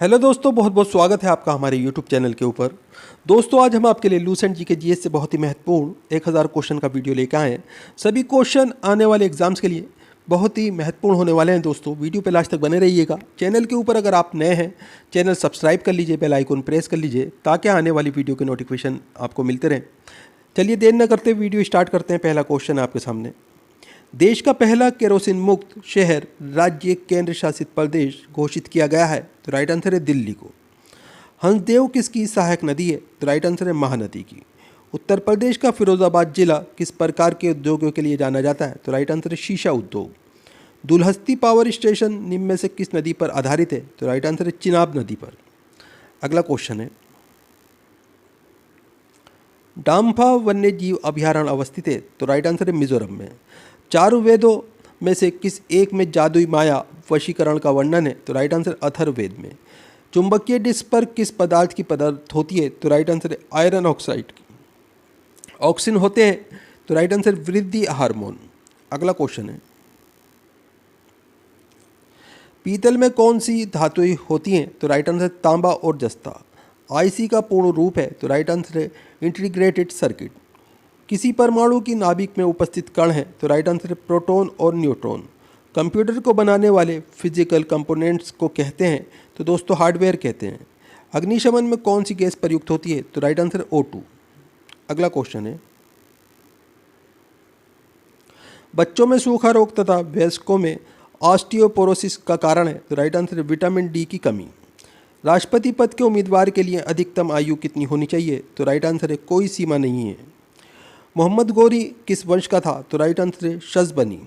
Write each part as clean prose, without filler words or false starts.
Hello दोस्तों, बहुत बहुत स्वागत है आपका हमारे यूट्यूब चैनल के ऊपर। दोस्तों, आज हम आपके लिए लूसेंट जी के जीएस से बहुत ही महत्वपूर्ण 1000 क्वेश्चन का वीडियो लेकर आए हैं। सभी क्वेश्चन आने वाले एग्जाम्स के लिए बहुत ही महत्वपूर्ण होने वाले हैं। दोस्तों, वीडियो पे लास्ट तक बने रहिएगा। चैनल के ऊपर अगर आप नए हैं, चैनल सब्सक्राइब कर लीजिए, बेल आइकन प्रेस कर लीजिए ताकि आने वाली वीडियो के नोटिफिकेशन आपको मिलते रहें। चलिए देर न करते वीडियो स्टार्ट करते हैं। पहला क्वेश्चन आपके सामने। देश का पहला केरोसिन मुक्त शहर, राज्य, केंद्र शासित प्रदेश घोषित किया गया है। तो राइट आंसर है दिल्ली को। हंसदेव किसकी सहायक नदी है? तो राइट आंसर है महानदी की। उत्तर प्रदेश का फिरोजाबाद जिला किस प्रकार के उद्योगों के लिए जाना जाता है? तो राइट आंसर है शीशा उद्योग। दुलहस्ती पावर स्टेशन निम्न में से किस नदी पर आधारित है? तो राइट आंसर है चिनाब नदी पर। अगला क्वेश्चन है, डाम्फा वन्य जीव अभयारण्य अवस्थित है? तो राइट आंसर है मिजोरम में। चारों वेदों में से किस एक में जादुई माया वशीकरण का वर्णन है? तो राइट आंसर अथर्ववेद में। चुंबकीय डिस्क पर किस पदार्थ की पदार्थ होती है? तो राइट आंसर है आयरन ऑक्साइड की। ऑक्सिन होते हैं? तो राइट आंसर वृद्धि हार्मोन। अगला क्वेश्चन है, पीतल में कौन सी धातुएं होती हैं? तो राइट आंसर तांबा और जस्ता। आईसी का पूर्ण रूप है? तो राइट आंसर है इंटीग्रेटेड सर्किट। किसी परमाणु की नाभिक में उपस्थित कण है? तो राइट आंसर है प्रोटॉन और न्यूट्रॉन। कंप्यूटर को बनाने वाले फिजिकल कंपोनेंट्स को कहते हैं? तो दोस्तों हार्डवेयर कहते हैं। अग्निशमन में कौन सी गैस प्रयुक्त होती है? तो राइट आंसर है O2। अगला क्वेश्चन है, बच्चों में सूखा रोग तथा वयस्कों में ऑस्टियोपोरोसिस का कारण है? तो राइट आंसर है विटामिन डी की कमी। राष्ट्रपति पद के उम्मीदवार के लिए अधिकतम आयु कितनी होनी चाहिए? तो राइट आंसर है कोई सीमा नहीं है। मोहम्मद गौरी किस वंश का था? तो राइट आंसर है शज़बनी।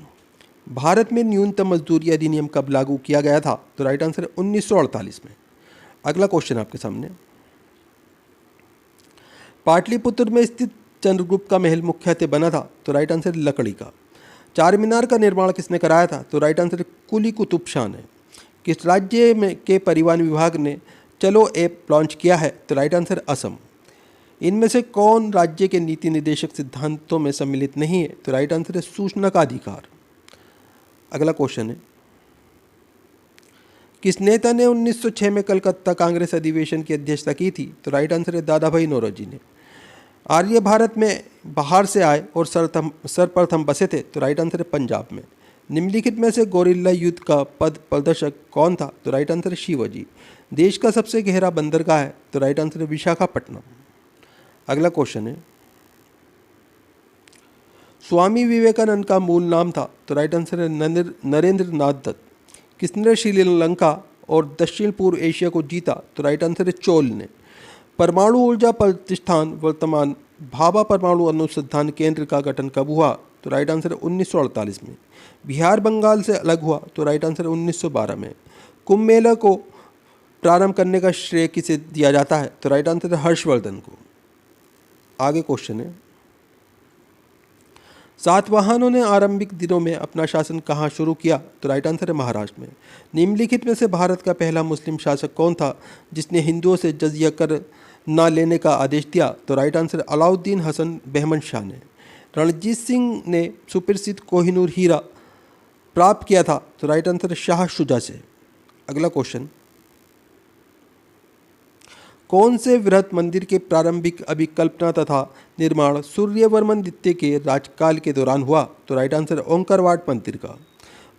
भारत में न्यूनतम मजदूरी अधिनियम कब लागू किया गया था? तो राइट आंसर है 1948 में। अगला क्वेश्चन आपके सामने, पाटलिपुत्र में स्थित चंद्रगुप्त का महल मुख्यतः बना था? तो राइट आंसर है लकड़ी का। चार मीनार का निर्माण किसने कराया था? तो राइट आंसर है कुली कुतुब शाह ने। किस राज्य में के परिवहन विभाग ने चलो ऐप लॉन्च किया है? तो राइट आंसर असम। इनमें से कौन राज्य के नीति निर्देशक सिद्धांतों में सम्मिलित नहीं है? तो राइट आंसर है सूचना का अधिकार। अगला क्वेश्चन है, किस नेता ने 1906 में कलकत्ता कांग्रेस अधिवेशन की अध्यक्षता की थी? तो राइट आंसर है दादा भाई नौरोजी ने। आर्य भारत में बाहर से आए और सर्वप्रथम बसे थे? तो राइट आंसर है पंजाब में। निम्नलिखित में से गोरिल्ला युद्ध का पद प्रदर्शक कौन था? तो राइट आंसर है शिवाजी। देश का सबसे गहरा बंदरगाह है? तो राइट आंसर है विशाखापट्टनम। अगला क्वेश्चन है, स्वामी विवेकानंद का मूल नाम था? तो राइट आंसर है नरेंद्र नाथ दत्त। किसने श्रीलंका और दक्षिण पूर्व एशिया को जीता? तो राइट आंसर है चोल ने। परमाणु ऊर्जा प्रतिष्ठान वर्तमान भाभा परमाणु अनुसंधान केंद्र का गठन कब हुआ? तो राइट आंसर है 1948 में। बिहार बंगाल से अलग हुआ? तो राइट आंसर है 1912 में। कुंभ मेला को प्रारंभ करने का श्रेय किसे दिया जाता है? तो राइट आंसर है हर्षवर्धन को। आगे क्वेश्चन है, सातवाहनों ने आरंभिक दिनों में अपना शासन कहाँ शुरू किया? तो राइट आंसर है महाराष्ट्र में। निम्नलिखित में से भारत का पहला मुस्लिम शासक कौन था जिसने हिंदुओं से जजिया कर न लेने का आदेश दिया? तो राइट आंसर है अलाउद्दीन हसन बहमन शाह ने। रणजीत सिंह ने सुप्रसिद्ध कोहिनूर हीरा प्राप्त किया था? तो राइट आंसर है शाह शुजा से। अगला क्वेश्चन, कौन से वृहत मंदिर के प्रारंभिक अभिकल्पना तथा निर्माण सूर्यवर्मन द्वितीय के राजकाल के दौरान हुआ? तो राइट आंसर ओंकारवाट मंदिर का।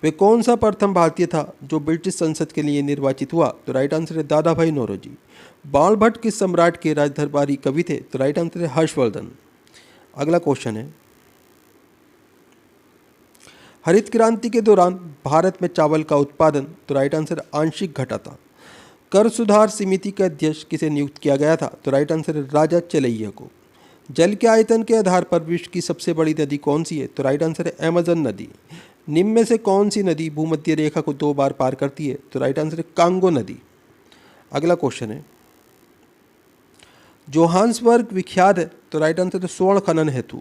वे कौन सा प्रथम भारतीय था जो ब्रिटिश संसद के लिए निर्वाचित हुआ? तो राइट आंसर है दादा भाई नौरोजी। बाण भट्ट किस सम्राट के राजदरबारी कवि थे? तो राइट आंसर है हर्षवर्धन। अगला क्वेश्चन है, हरित क्रांति के दौरान भारत में चावल का उत्पादन? तो राइट आंसर आंशिक घटा था। कर सुधार समिति के अध्यक्ष किसे नियुक्त किया गया था? तो राइट आंसर है राजा चलैया को। जल के आयतन के आधार पर विश्व की सबसे बड़ी नदी कौन सी है? तो राइट आंसर है अमेजन नदी। निम्न में से कौन सी नदी भूमध्य रेखा को 2 बार पार करती है? तो राइट आंसर है कांगो नदी। अगला क्वेश्चन है, जोहान्सबर्ग विख्यात है? तो राइट आंसर है स्वर्ण खनन हेतु।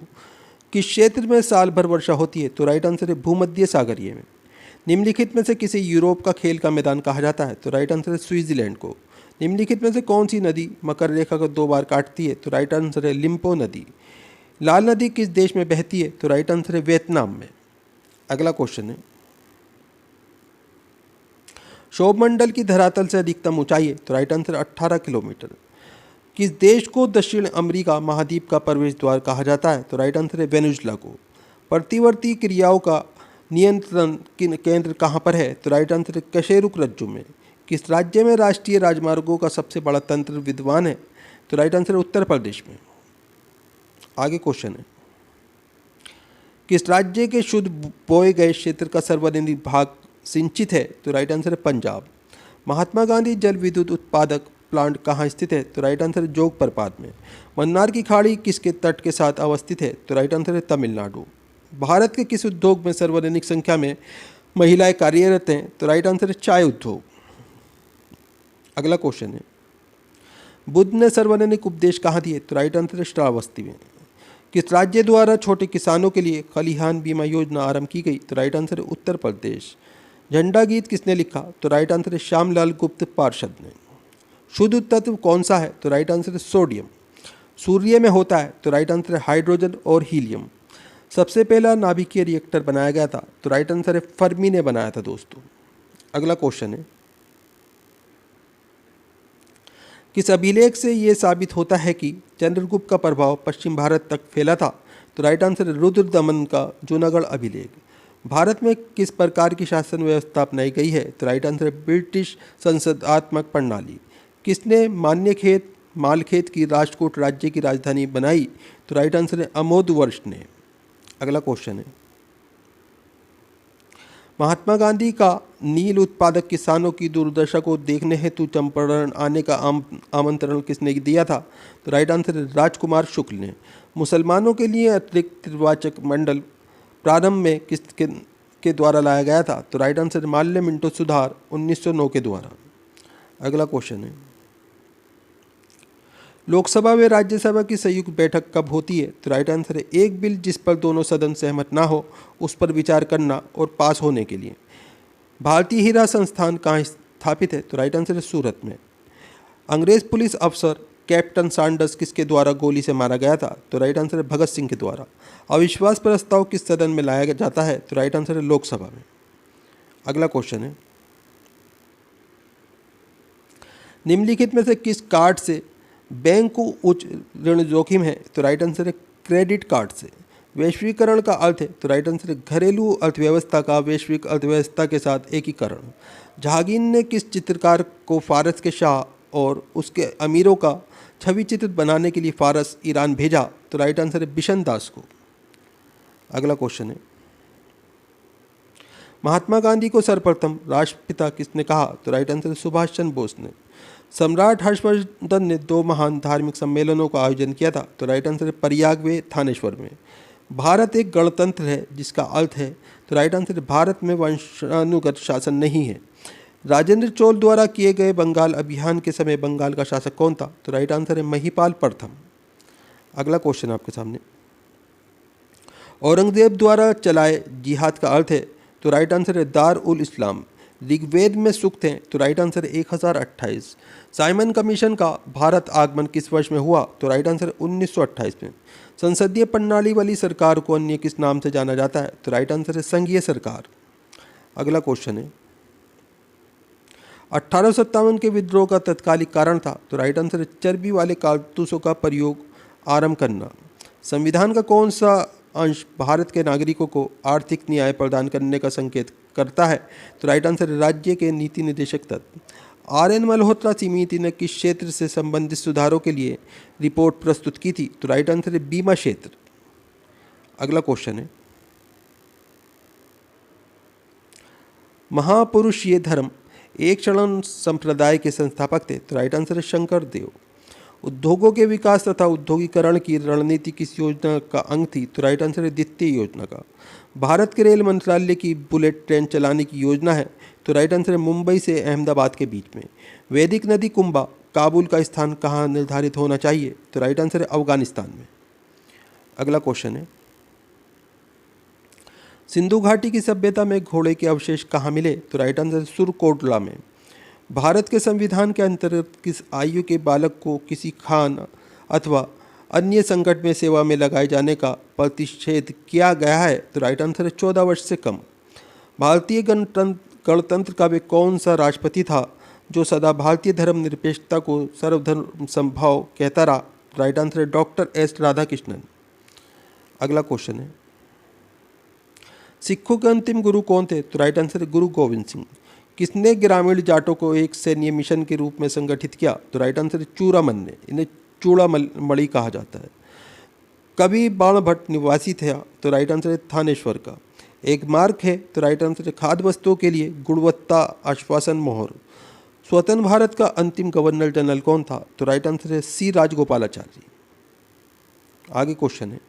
किस क्षेत्र में साल भर वर्षा होती है? तो राइट आंसर है भूमध्य सागरीय में। निम्नलिखित में से किसे यूरोप का खेल का मैदान कहा जाता है? तो राइट आंसर है स्विट्जरलैंड को। निम्नलिखित में से कौन सी नदी मकर रेखा को 2 बार काटती है? तो राइट आंसर है लिम्पो नदी। लाल नदी किस देश में बहती है? तो राइट आंसर है वियतनाम में। अगला क्वेश्चन है, सौरमंडल की धरातल से अधिकतम ऊंचाई है, तो राइट आंसर 18 किलोमीटर। किस देश को दक्षिण अमेरिका महाद्वीप का प्रवेश द्वार कहा जाता है, तो राइट आंसर है वेनेजुला को। प्रतिवर्ती क्रियाओं का नियंत्रण केंद्र कहाँ पर है, तो राइट आंसर है कशेरुक रज्जु में। किस राज्य में राष्ट्रीय राजमार्गों का सबसे बड़ा तंत्र विद्यमान है, तो राइट आंसर है उत्तर प्रदेश में। आगे क्वेश्चन है, किस राज्य के शुद्ध बोए गए क्षेत्र का सर्वाधिक भाग सिंचित है, तो राइट आंसर है पंजाब। महात्मा गांधी जल विद्युत उत्पादक प्लांट कहाँ स्थित है, तो राइट आंसर है जोग प्रपात में। मन्नार की खाड़ी किसके तट के साथ अवस्थित है, तो राइट आंसर है तमिलनाडु। भारत के किस उद्योग में सर्वाधिक संख्या में महिलाएं कार्यरत हैं, तो राइट आंसर है चाय उद्योग। अगला क्वेश्चन है, बुद्ध ने सर्वाधिक उपदेश कहाँ दिए, तो राइट आंसर है श्रावस्ती में। किस राज्य द्वारा छोटे किसानों के लिए खलिहान बीमा योजना आरंभ की गई, तो राइट आंसर है उत्तर प्रदेश। झंडा गीत किसने लिखा, तो राइट आंसर है श्यामलाल गुप्त पार्षद ने। शुद्ध तत्व कौन सा है, तो राइट आंसर है सोडियम। सूर्य में होता है, तो राइट आंसर है हाइड्रोजन और हीलियम। सबसे पहला नाभिकीय रिएक्टर बनाया गया था, तो राइट आंसर है फर्मी ने बनाया था दोस्तों। अगला क्वेश्चन है, किस अभिलेख से ये साबित होता है कि चंद्रगुप्त का प्रभाव पश्चिम भारत तक फैला था, तो राइट आंसर है रुद्र दमन का जूनागढ़ अभिलेख। भारत में किस प्रकार की शासन व्यवस्था अपनाई गई है, तो राइट आंसर है ब्रिटिश संसदात्मक प्रणाली। किसने मान्यखेत मालखेत की राजकोट राज्य की राजधानी बनाई, तो राइट आंसर है अमोदवर्ष ने। अगला क्वेश्चन है, महात्मा गांधी का नील उत्पादक किसानों की दुर्दशा को देखने हेतु चंपारण आने का आमंत्रण किसने दिया था, तो राइट आंसर है राजकुमार शुक्ल ने। मुसलमानों के लिए अतिरिक्त निर्वाचक मंडल प्रारंभ में के द्वारा लाया गया था, तो राइट आंसर माल्य मिंटो सुधार 1909 के द्वारा। अगला क्वेश्चन है, लोकसभा व राज्यसभा की संयुक्त बैठक कब होती है, तो राइट आंसर है एक बिल जिस पर दोनों सदन सहमत ना हो उस पर विचार करना और पास होने के लिए। भारतीय हीरा संस्थान कहाँ स्थापित है, तो राइट आंसर है सूरत में। अंग्रेज पुलिस अफसर कैप्टन सैंडर्स किसके द्वारा गोली से मारा गया था, तो राइट आंसर है भगत सिंह के द्वारा। अविश्वास प्रस्ताव किस सदन में लाया जाता है, तो राइट आंसर है लोकसभा में। अगला क्वेश्चन है, निम्नलिखित में से किस कार्ड से बैंक को उच्च ऋण जोखिम है, तो राइट आंसर है क्रेडिट कार्ड से। वैश्वीकरण का अर्थ है, तो राइट आंसर है घरेलू अर्थव्यवस्था का वैश्विक अर्थव्यवस्था के साथ एकीकरण। जहांगीर ने किस चित्रकार को फारस के शाह और उसके अमीरों का छवि चित्र बनाने के लिए फारस ईरान भेजा, तो राइट आंसर है बिशन दास को। अगला क्वेश्चन है, महात्मा गांधी को सर्वप्रथम राष्ट्रपिता किसने कहा, तो राइट आंसर है सुभाष चंद्र बोस ने। सम्राट हर्षवर्धन ने 2 महान धार्मिक सम्मेलनों का आयोजन किया था, तो राइट आंसर है प्रयाग व थानेश्वर में। भारत एक गणतंत्र है जिसका अर्थ है, तो राइट आंसर है भारत में वंशानुगत शासन नहीं है। राजेंद्र चोल द्वारा किए गए बंगाल अभियान के समय बंगाल का शासक कौन था, तो राइट आंसर है महिपाल प्रथम। अगला क्वेश्चन आपके सामने, औरंगजेब द्वारा चलाए जिहाद का अर्थ है, तो राइट आंसर है दार उल इस्लाम। ऋग्वेद में सूक्त हैं, तो राइट आंसर है 1028। साइमन कमीशन का भारत आगमन किस वर्ष में हुआ, तो राइट आंसर 1928 में। संसदीय प्रणाली वाली सरकार को अन्य किस नाम से जाना जाता है, तो राइट आंसर है संघीय सरकार। अगला क्वेश्चन है, 1857 के विद्रोह का तत्कालिक कारण था, तो राइट आंसर है चर्बी वाले कारतूसों का प्रयोग आरंभ करना। संविधान का कौन सा अंश भारत के नागरिकों को आर्थिक न्याय प्रदान करने का संकेत करता है, तो राइट आंसर है राज्य के नीति निदेशक तत्व। RN मल्होत्रा समिति ने किस क्षेत्र से संबंधित सुधारों के लिए रिपोर्ट प्रस्तुत की थी, तो राइट आंसर है बीमा क्षेत्र। अगला क्वेश्चन है, महापुरुष ये धर्म एक शरण संप्रदाय के संस्थापक थे, तो राइट आंसर है शंकर देव। उद्योगों के विकास तथा उद्योगीकरण की रणनीति किस योजना का अंग थी, तो राइट आंसर है द्वितीय योजना का। भारत के रेल मंत्रालय की बुलेट ट्रेन चलाने की योजना है, तो राइट आंसर है मुंबई से अहमदाबाद के बीच में। वैदिक नदी कुंभा काबुल का स्थान कहाँ निर्धारित होना चाहिए, तो राइट आंसर है अफगानिस्तान में। अगला क्वेश्चन है, सिंधु घाटी की सभ्यता में घोड़े के अवशेष कहाँ मिले, तो राइट आंसर है सुरकोटला में। भारत के संविधान के अंतर्गत किस आयु के बालक को किसी खान अथवा अन्य संकट में सेवा में लगाए जाने का प्रतिषेध किया गया है, तो राइट आंसर है 14 वर्ष से कम। भारतीय गणतंत्र गणतंत्र का वे कौन सा राष्ट्रपति था जो सदा भारतीय धर्मनिरपेक्षता को सर्वधर्म समभाव कहता रहा? तो राइट आंसर है डॉक्टर एस राधाकृष्णन। अगला क्वेश्चन है, सिखों के अंतिम गुरु कौन थे? तो राइट आंसर है गुरु गोविंद सिंह। किसने ग्रामीण जाटों को एक सैन्य मिशन के रूप में संगठित किया? तो राइट आंसर है चूड़ामल ने। इन्हें चूड़ामणि कहा जाता है। कवि बाणभट्ट निवासी थे? तो राइट आंसर है थानेश्वर का। एक मार्क है? तो राइट आंसर है खाद्य वस्तुओं के लिए गुणवत्ता आश्वासन मोहर। स्वतंत्र भारत का अंतिम गवर्नर जनरल कौन था? तो राइट आंसर है सी राजगोपालाचारी। आगे क्वेश्चन है,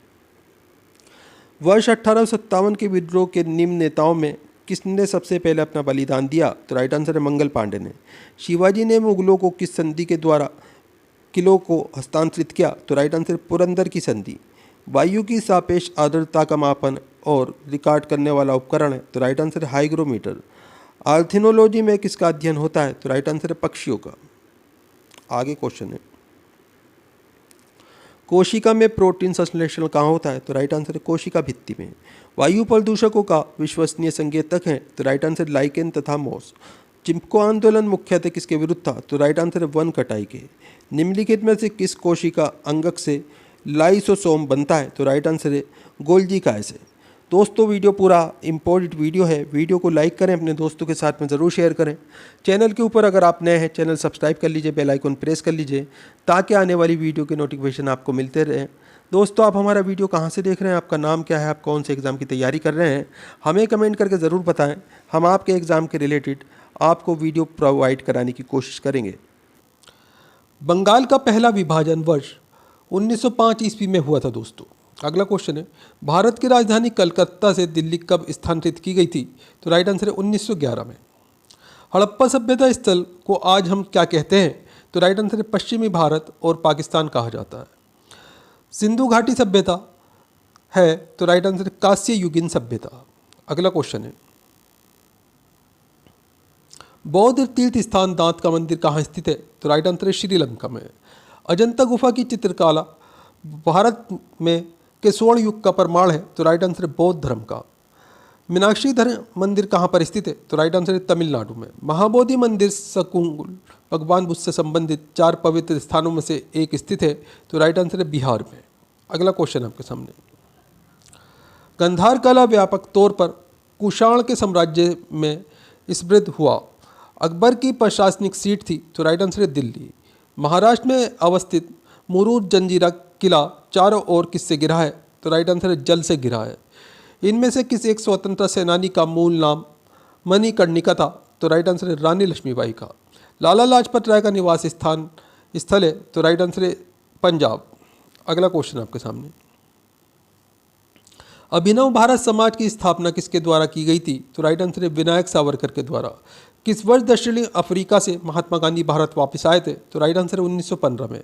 वर्ष 1857 के विद्रोह के निम्न नेताओं में किसने सबसे पहले अपना बलिदान दिया? तो राइट आंसर है मंगल पांडे ने। शिवाजी ने मुगलों को किस संधि के द्वारा किलों को हस्तांतरित किया? तो राइट आंसर पुरंदर की संधि। वायु की सापेक्ष आर्द्रता का मापन और रिकॉर्ड करने वाला उपकरण है? तो राइट आंसर है हाइग्रोमीटर। आर्थिनोलॉजी में किसका अध्ययन होता है? तो राइट आंसर है पक्षियों का। आगे क्वेश्चन है, कोशिका में प्रोटीन संश्लेषण कहाँ होता है? तो राइट आंसर है कोशिका भित्ति में। वायु प्रदूषकों का विश्वसनीय संकेतक है? तो राइट आंसर लाइकेन तथा मॉस। चिपको आंदोलन मुख्यतः किसके विरुद्ध था? तो राइट आंसर है वन कटाई के। निम्नलिखित में से किस कोशिका अंगक से लाइसोसोम बनता है? तो राइट आंसर है गोल्जी काय से। दोस्तों वीडियो पूरा इम्पोर्टेंट वीडियो है, वीडियो को लाइक करें, अपने दोस्तों के साथ में ज़रूर शेयर करें। चैनल के ऊपर अगर आप नए हैं चैनल सब्सक्राइब कर लीजिए, बेल आइकन प्रेस कर लीजिए ताकि आने वाली वीडियो के नोटिफिकेशन आपको मिलते रहें। दोस्तों आप हमारा वीडियो कहाँ से देख रहे हैं, आपका नाम क्या है, आप कौन से एग्ज़ाम की तैयारी कर रहे हैं, हमें कमेंट करके ज़रूर बताएं। हम आपके एग्ज़ाम के रिलेटेड आपको वीडियो प्रोवाइड कराने की कोशिश करेंगे। बंगाल का पहला विभाजन वर्ष 1905 ईस्वी में हुआ था दोस्तों। अगला क्वेश्चन है, भारत की राजधानी कलकत्ता से दिल्ली कब स्थानांतरित की गई थी? तो राइट आंसर है 1911 में। हड़प्पा सभ्यता स्थल को आज हम क्या कहते हैं? तो राइट आंसर है पश्चिमी भारत और पाकिस्तान कहा जाता है। सिंधु घाटी सभ्यता है? तो राइट आंसर है कांस्य युगीन सभ्यता। अगला क्वेश्चन है, बौद्ध तीर्थ स्थान दांत का मंदिर कहाँ स्थित है? तो राइट आंसर है श्रीलंका में। अजंता गुफा की चित्रकला भारत में के स्वर्ण युग का प्रमाण है? तो राइट आंसर है बौद्ध धर्म का। मीनाक्षी धर्म मंदिर कहाँ पर स्थित है? तो राइट आंसर है तमिलनाडु में। महाबोधि मंदिर सकुंगल भगवान बुद्ध से संबंधित 4 पवित्र स्थानों में से एक स्थित है? तो राइट आंसर है बिहार में। अगला क्वेश्चन आपके सामने, गंधार कला व्यापक तौर पर कुषाण के साम्राज्य में समृद्ध हुआ। अकबर की प्रशासनिक सीट थी? तो राइट आंसर है दिल्ली। महाराष्ट्र में अवस्थित मुरूर जंजीरा किला चारों ओर किससे घिरा है? तो राइट आंसर है जल से घिरा है। इनमें से किस एक स्वतंत्रता सेनानी का मूल नाम मणिकर्णिका था? तो राइट आंसर है रानी लक्ष्मीबाई का। लाला लाजपत राय का निवास स्थल है? तो राइट आंसर है पंजाब। अगला क्वेश्चन आपके सामने, अभिनव भारत समाज की स्थापना किसके द्वारा की गई थी? तो राइट आंसर है विनायक सावरकर के द्वारा। किस वर्ष दक्षिणी अफ्रीका से महात्मा गांधी भारत वापस आए थे? तो राइट आंसर है 1915 में।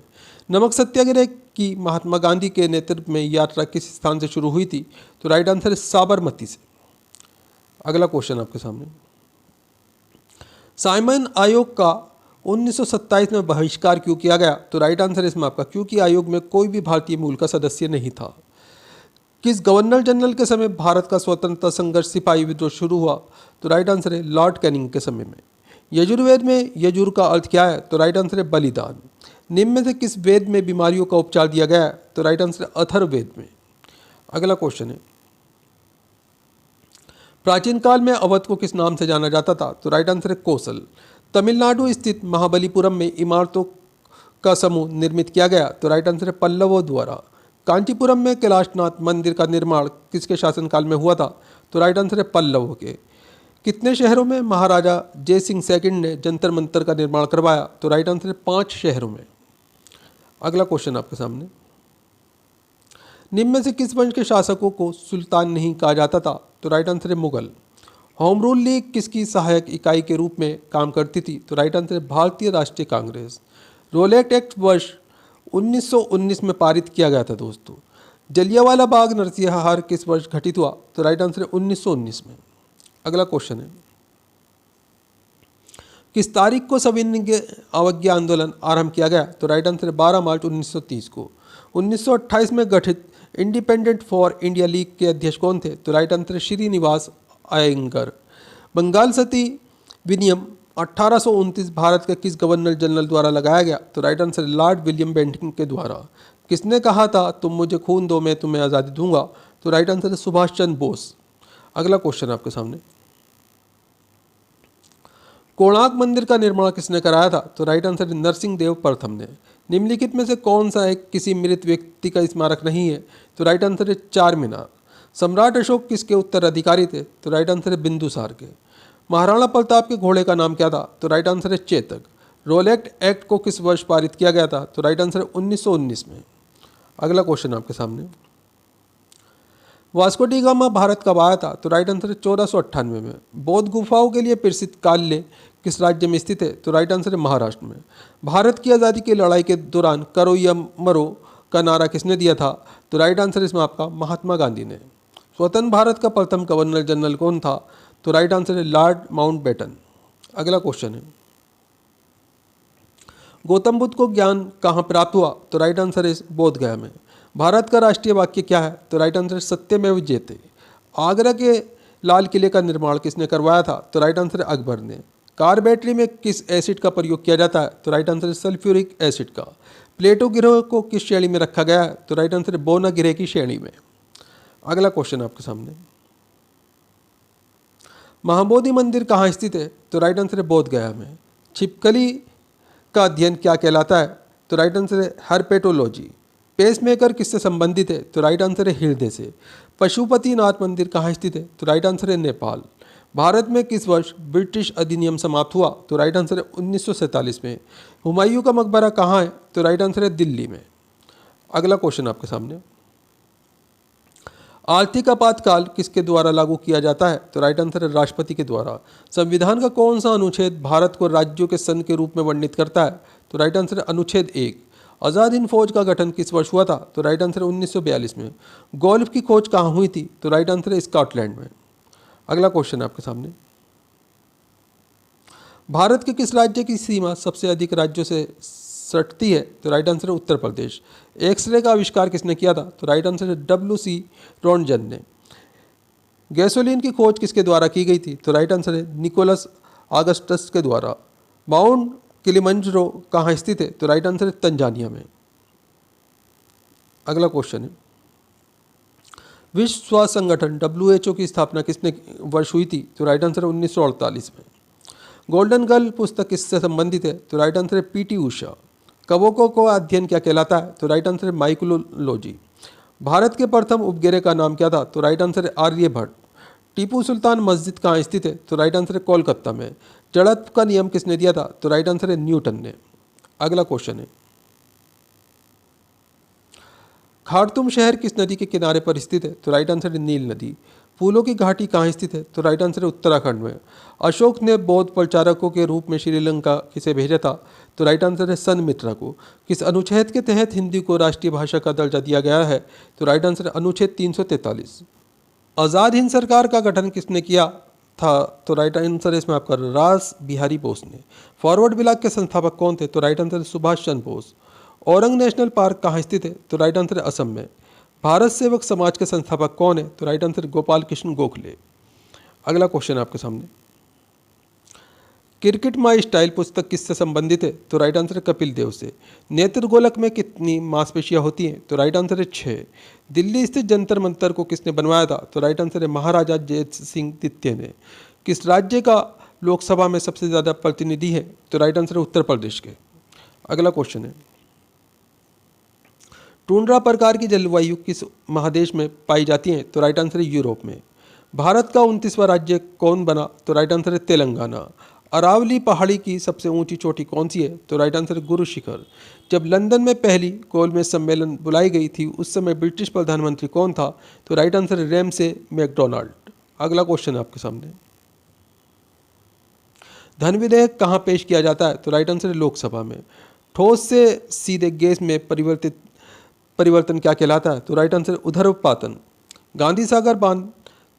नमक सत्याग्रह की महात्मा गांधी के नेतृत्व में यात्रा किस स्थान से शुरू हुई थी? तो राइट आंसर है साबरमती से। अगला क्वेश्चन आपके सामने, साइमन आयोग का 1927 में बहिष्कार क्यों किया गया? तो राइट आंसर है इसमें आपका क्योंकि आयोग में कोई भी भारतीय मूल का सदस्य नहीं था। किस गवर्नर जनरल के समय भारत का स्वतंत्रता संघर्ष सिपाही विद्रोह शुरू हुआ? तो राइट आंसर है लॉर्ड कैनिंग के समय में। यजुर्वेद में यजुर का अर्थ क्या है? तो राइट आंसर है बलिदान। निम्न में से किस वेद में बीमारियों का उपचार दिया गया है? तो राइट आंसर है अथर्ववेद में। अगला क्वेश्चन है, प्राचीन काल में अवध को किस नाम से जाना जाता था? तो राइट आंसर है कौशल। तमिलनाडु स्थित महाबलीपुरम में इमारतों का समूह निर्मित किया गया? तो राइट आंसर है पल्लवों द्वारा। कांचीपुरम में कैलाशनाथ मंदिर का निर्माण किसके शासनकाल में हुआ था? तो राइट आंसर है पल्लवों के। कितने शहरों में महाराजा जय सिंह सेकंड ने जंतर मंतर का निर्माण करवाया? तो राइट आंसर है 5 शहरों में। अगला क्वेश्चन आपके सामने, निम्न में से किस वंश के शासकों को सुल्तान नहीं कहा जाता था? तो राइट आंसर है मुगल। होम रूल लीग किसकी सहायक इकाई के रूप में काम करती थी? तो राइट आंसर है भारतीय राष्ट्रीय कांग्रेस। रोलेट एक्ट वर्ष 1919 में पारित किया गया था दोस्तों। जलियांवाला बाग नरसंहार किस वर्ष घटित हुआ? तो राइट आंसर है 1919 में। अगला क्वेश्चन है, किस तारीख को सविनय अवज्ञा आंदोलन आरंभ किया गया? तो राइट आंसर है 12 मार्च 1930 को। 1928 में गठित इंडिपेंडेंट फॉर इंडिया लीग के अध्यक्ष कौन थे? तो राइट आंसर है श्रीनिवास अयंगर। बंगाल सती विनियम 1829 भारत के किस गवर्नर जनरल द्वारा लगाया गया? तो right answer Lord William Bentinck के द्वारा। किसने कहा था तुम मुझे खून दो मैं तुम्हें आज़ादी दूंगा? तो राइट आंसर है सुभाष चंद्र बोस। अगला क्वेश्चन आपके सामने, कोणार्क मंदिर का निर्माण किसने कराया था? तो राइट आंसर है नरसिंह देव प्रथम ने। निम्नलिखित में से कौन सा एक किसी मृत व्यक्ति का स्मारक नहीं है? तो राइट आंसर है चार मीनार। सम्राट अशोक किसके उत्तराधिकारी थे? तो राइट आंसर है बिंदुसार के। महाराणा प्रताप के घोड़े का नाम क्या था? तो राइट आंसर है चेतक। रोलेट एक्ट को किस वर्ष पारित किया गया था? तो राइट आंसर है 1919 में। अगला क्वेश्चन आपके सामने, वास्को डी गामा भारत कब आया था? तो राइट आंसर है 1498 में। बौद्ध गुफाओं के लिए प्रसिद्ध काल्य किस राज्य में स्थित है? तो राइट आंसर है महाराष्ट्र में। भारत की आज़ादी की लड़ाई के दौरान करो या मरो का नारा किसने दिया था? तो राइट आंसर इसमें आपका महात्मा गांधी ने। स्वतंत्र भारत का प्रथम गवर्नर जनरल कौन था? तो राइट आंसर है लॉर्ड माउंटबेटन। अगला क्वेश्चन है, गौतम बुद्ध को ज्ञान कहाँ प्राप्त हुआ? तो राइट आंसर है बोध गया में। भारत का राष्ट्रीय वाक्य क्या है? तो राइट आंसर सत्यमेव जयते। आगरा के लाल किले का निर्माण किसने करवाया था? तो राइट आंसर है अकबर ने। कार बैटरी में किस एसिड का प्रयोग किया जाता है? तो राइट आंसर है सल्फ्यूरिक एसिड का। प्लेटो गिरोह को किस श्रेणी में रखा गया है? तो राइट आंसर है बोना गिरोह की श्रेणी में। अगला क्वेश्चन आपके सामने, महाबोधि मंदिर कहाँ स्थित है? तो राइट आंसर है बोध गया में। छिपकली का अध्ययन क्या कहलाता है? तो राइट आंसर है हर्पेटोलॉजी। पेसमेकर किससे संबंधित है? तो राइट आंसर है हृदय से। पशुपतिनाथ मंदिर कहाँ स्थित है? तो राइट आंसर है नेपाल। भारत में किस वर्ष ब्रिटिश अधिनियम समाप्त हुआ? तो राइट आंसर है 1947 में। हुमायूं का मकबरा कहाँ है? तो राइट आंसर है दिल्ली में। अगला क्वेश्चन आपके सामने, आर्थिक आपातकाल किसके द्वारा लागू किया जाता है? तो राइट आंसर है राष्ट्रपति के द्वारा। संविधान का कौन सा अनुच्छेद भारत को राज्यों के संघ के रूप में वर्णित करता है? तो राइट आंसर है अनुच्छेद 1। आज़ाद हिंद फौज का गठन किस वर्ष हुआ था? तो राइट आंसर है 1942 में। गोल्फ की खोज कहाँ हुई थी? तो राइट आंसर है स्कॉटलैंड में। अगला क्वेश्चन आपके सामने, भारत के किस राज्य की सीमा सबसे अधिक राज्यों से सटती है? तो राइट आंसर है उत्तर प्रदेश। एक्सरे का आविष्कार किसने किया था? तो राइट आंसर है WC रॉन्टजन ने। गैसोलीन की खोज किसके द्वारा की गई थी? तो राइट आंसर है निकोलस ऑगस्टस के द्वारा। माउंट किलिमंजारो कहाँ स्थित है? तो राइट आंसर है तंजानिया में। अगला क्वेश्चन है, विश्व स्वास्थ्य संगठन WHO की स्थापना किसने वर्ष हुई थी? तो राइट आंसर है 1948 में। गोल्डन गर्ल पुस्तक किससे संबंधित है? तो राइट आंसर है PT उषा। कवकों को अध्ययन क्या कहलाता है? तो राइट आंसर है माइक्रोलॉजी। भारत के प्रथम उपग्रह का नाम क्या था? तो राइट आंसर है आर्यभट्ट। टीपू सुल्तान मस्जिद कहाँ स्थित है? तो राइट आंसर है कोलकाता में। जड़त्व का नियम किसने दिया था? तो राइट आंसर है न्यूटन ने। अगला क्वेश्चन है, खार्तूम शहर किस नदी के किनारे पर स्थित है? तो राइट आंसर है नील नदी। फूलों की घाटी कहाँ स्थित है? तो राइट आंसर है उत्तराखंड में। अशोक ने बौद्ध प्रचारकों के रूप में श्रीलंका किसे भेजा था? तो राइट आंसर है सनमित्रा को। किस अनुच्छेद के तहत हिंदी को राष्ट्रीय भाषा का दर्जा दिया गया है? तो राइट आंसर है अनुच्छेद 343। आज़ाद हिंद सरकार का गठन किसने किया था? तो राइट आंसर है इसमें आपका रास बिहारी बोस ने। फॉरवर्ड ब्लॉक के संस्थापक कौन थे? तो राइट आंसर है सुभाष चंद्र बोस। औरंग नेशनल पार्क कहाँ स्थित है? तो राइट आंसर है असम में। भारत सेवक समाज के संस्थापक कौन है? तो राइट आंसर गोपाल कृष्ण गोखले। अगला क्वेश्चन आपके सामने, क्रिकेट माई स्टाइल पुस्तक किससे संबंधित है? तो राइट आंसर है कपिल देव से। नेत्र गोलक में कितनी मांसपेशियां होती हैं? तो राइट आंसर है 6। दिल्ली स्थित जंतर मंतर को किसने बनवाया था? तो राइट आंसर है महाराजा जय सिंह द्वितीय ने। किस राज्य का लोकसभा में सबसे ज़्यादा प्रतिनिधि है? तो राइट आंसर है उत्तर प्रदेश के। अगला क्वेश्चन है, टुंड्रा प्रकार की जलवायु किस महादेश में पाई जाती है? तो राइट आंसर है यूरोप में। भारत का 29वां राज्य कौन बना? तो राइट आंसर है तेलंगाना। अरावली पहाड़ी की सबसे ऊंची चोटी कौन सी है? तो राइट आंसर है गुरु शिखर। जब लंदन में पहली गोलमेज सम्मेलन बुलाई गई थी उस समय ब्रिटिश प्रधानमंत्री कौन था? तो राइट आंसर है रैमसे मैकडोनाल्ड। अगला क्वेश्चन है आपके सामने, धन विधेयक कहाँ पेश किया जाता है? तो राइट आंसर है लोकसभा में। ठोस से सीधे गैस में परिवर्तन क्या कहलाता है? तो राइट आंसर है उधर्वपातन। गांधी सागर बांध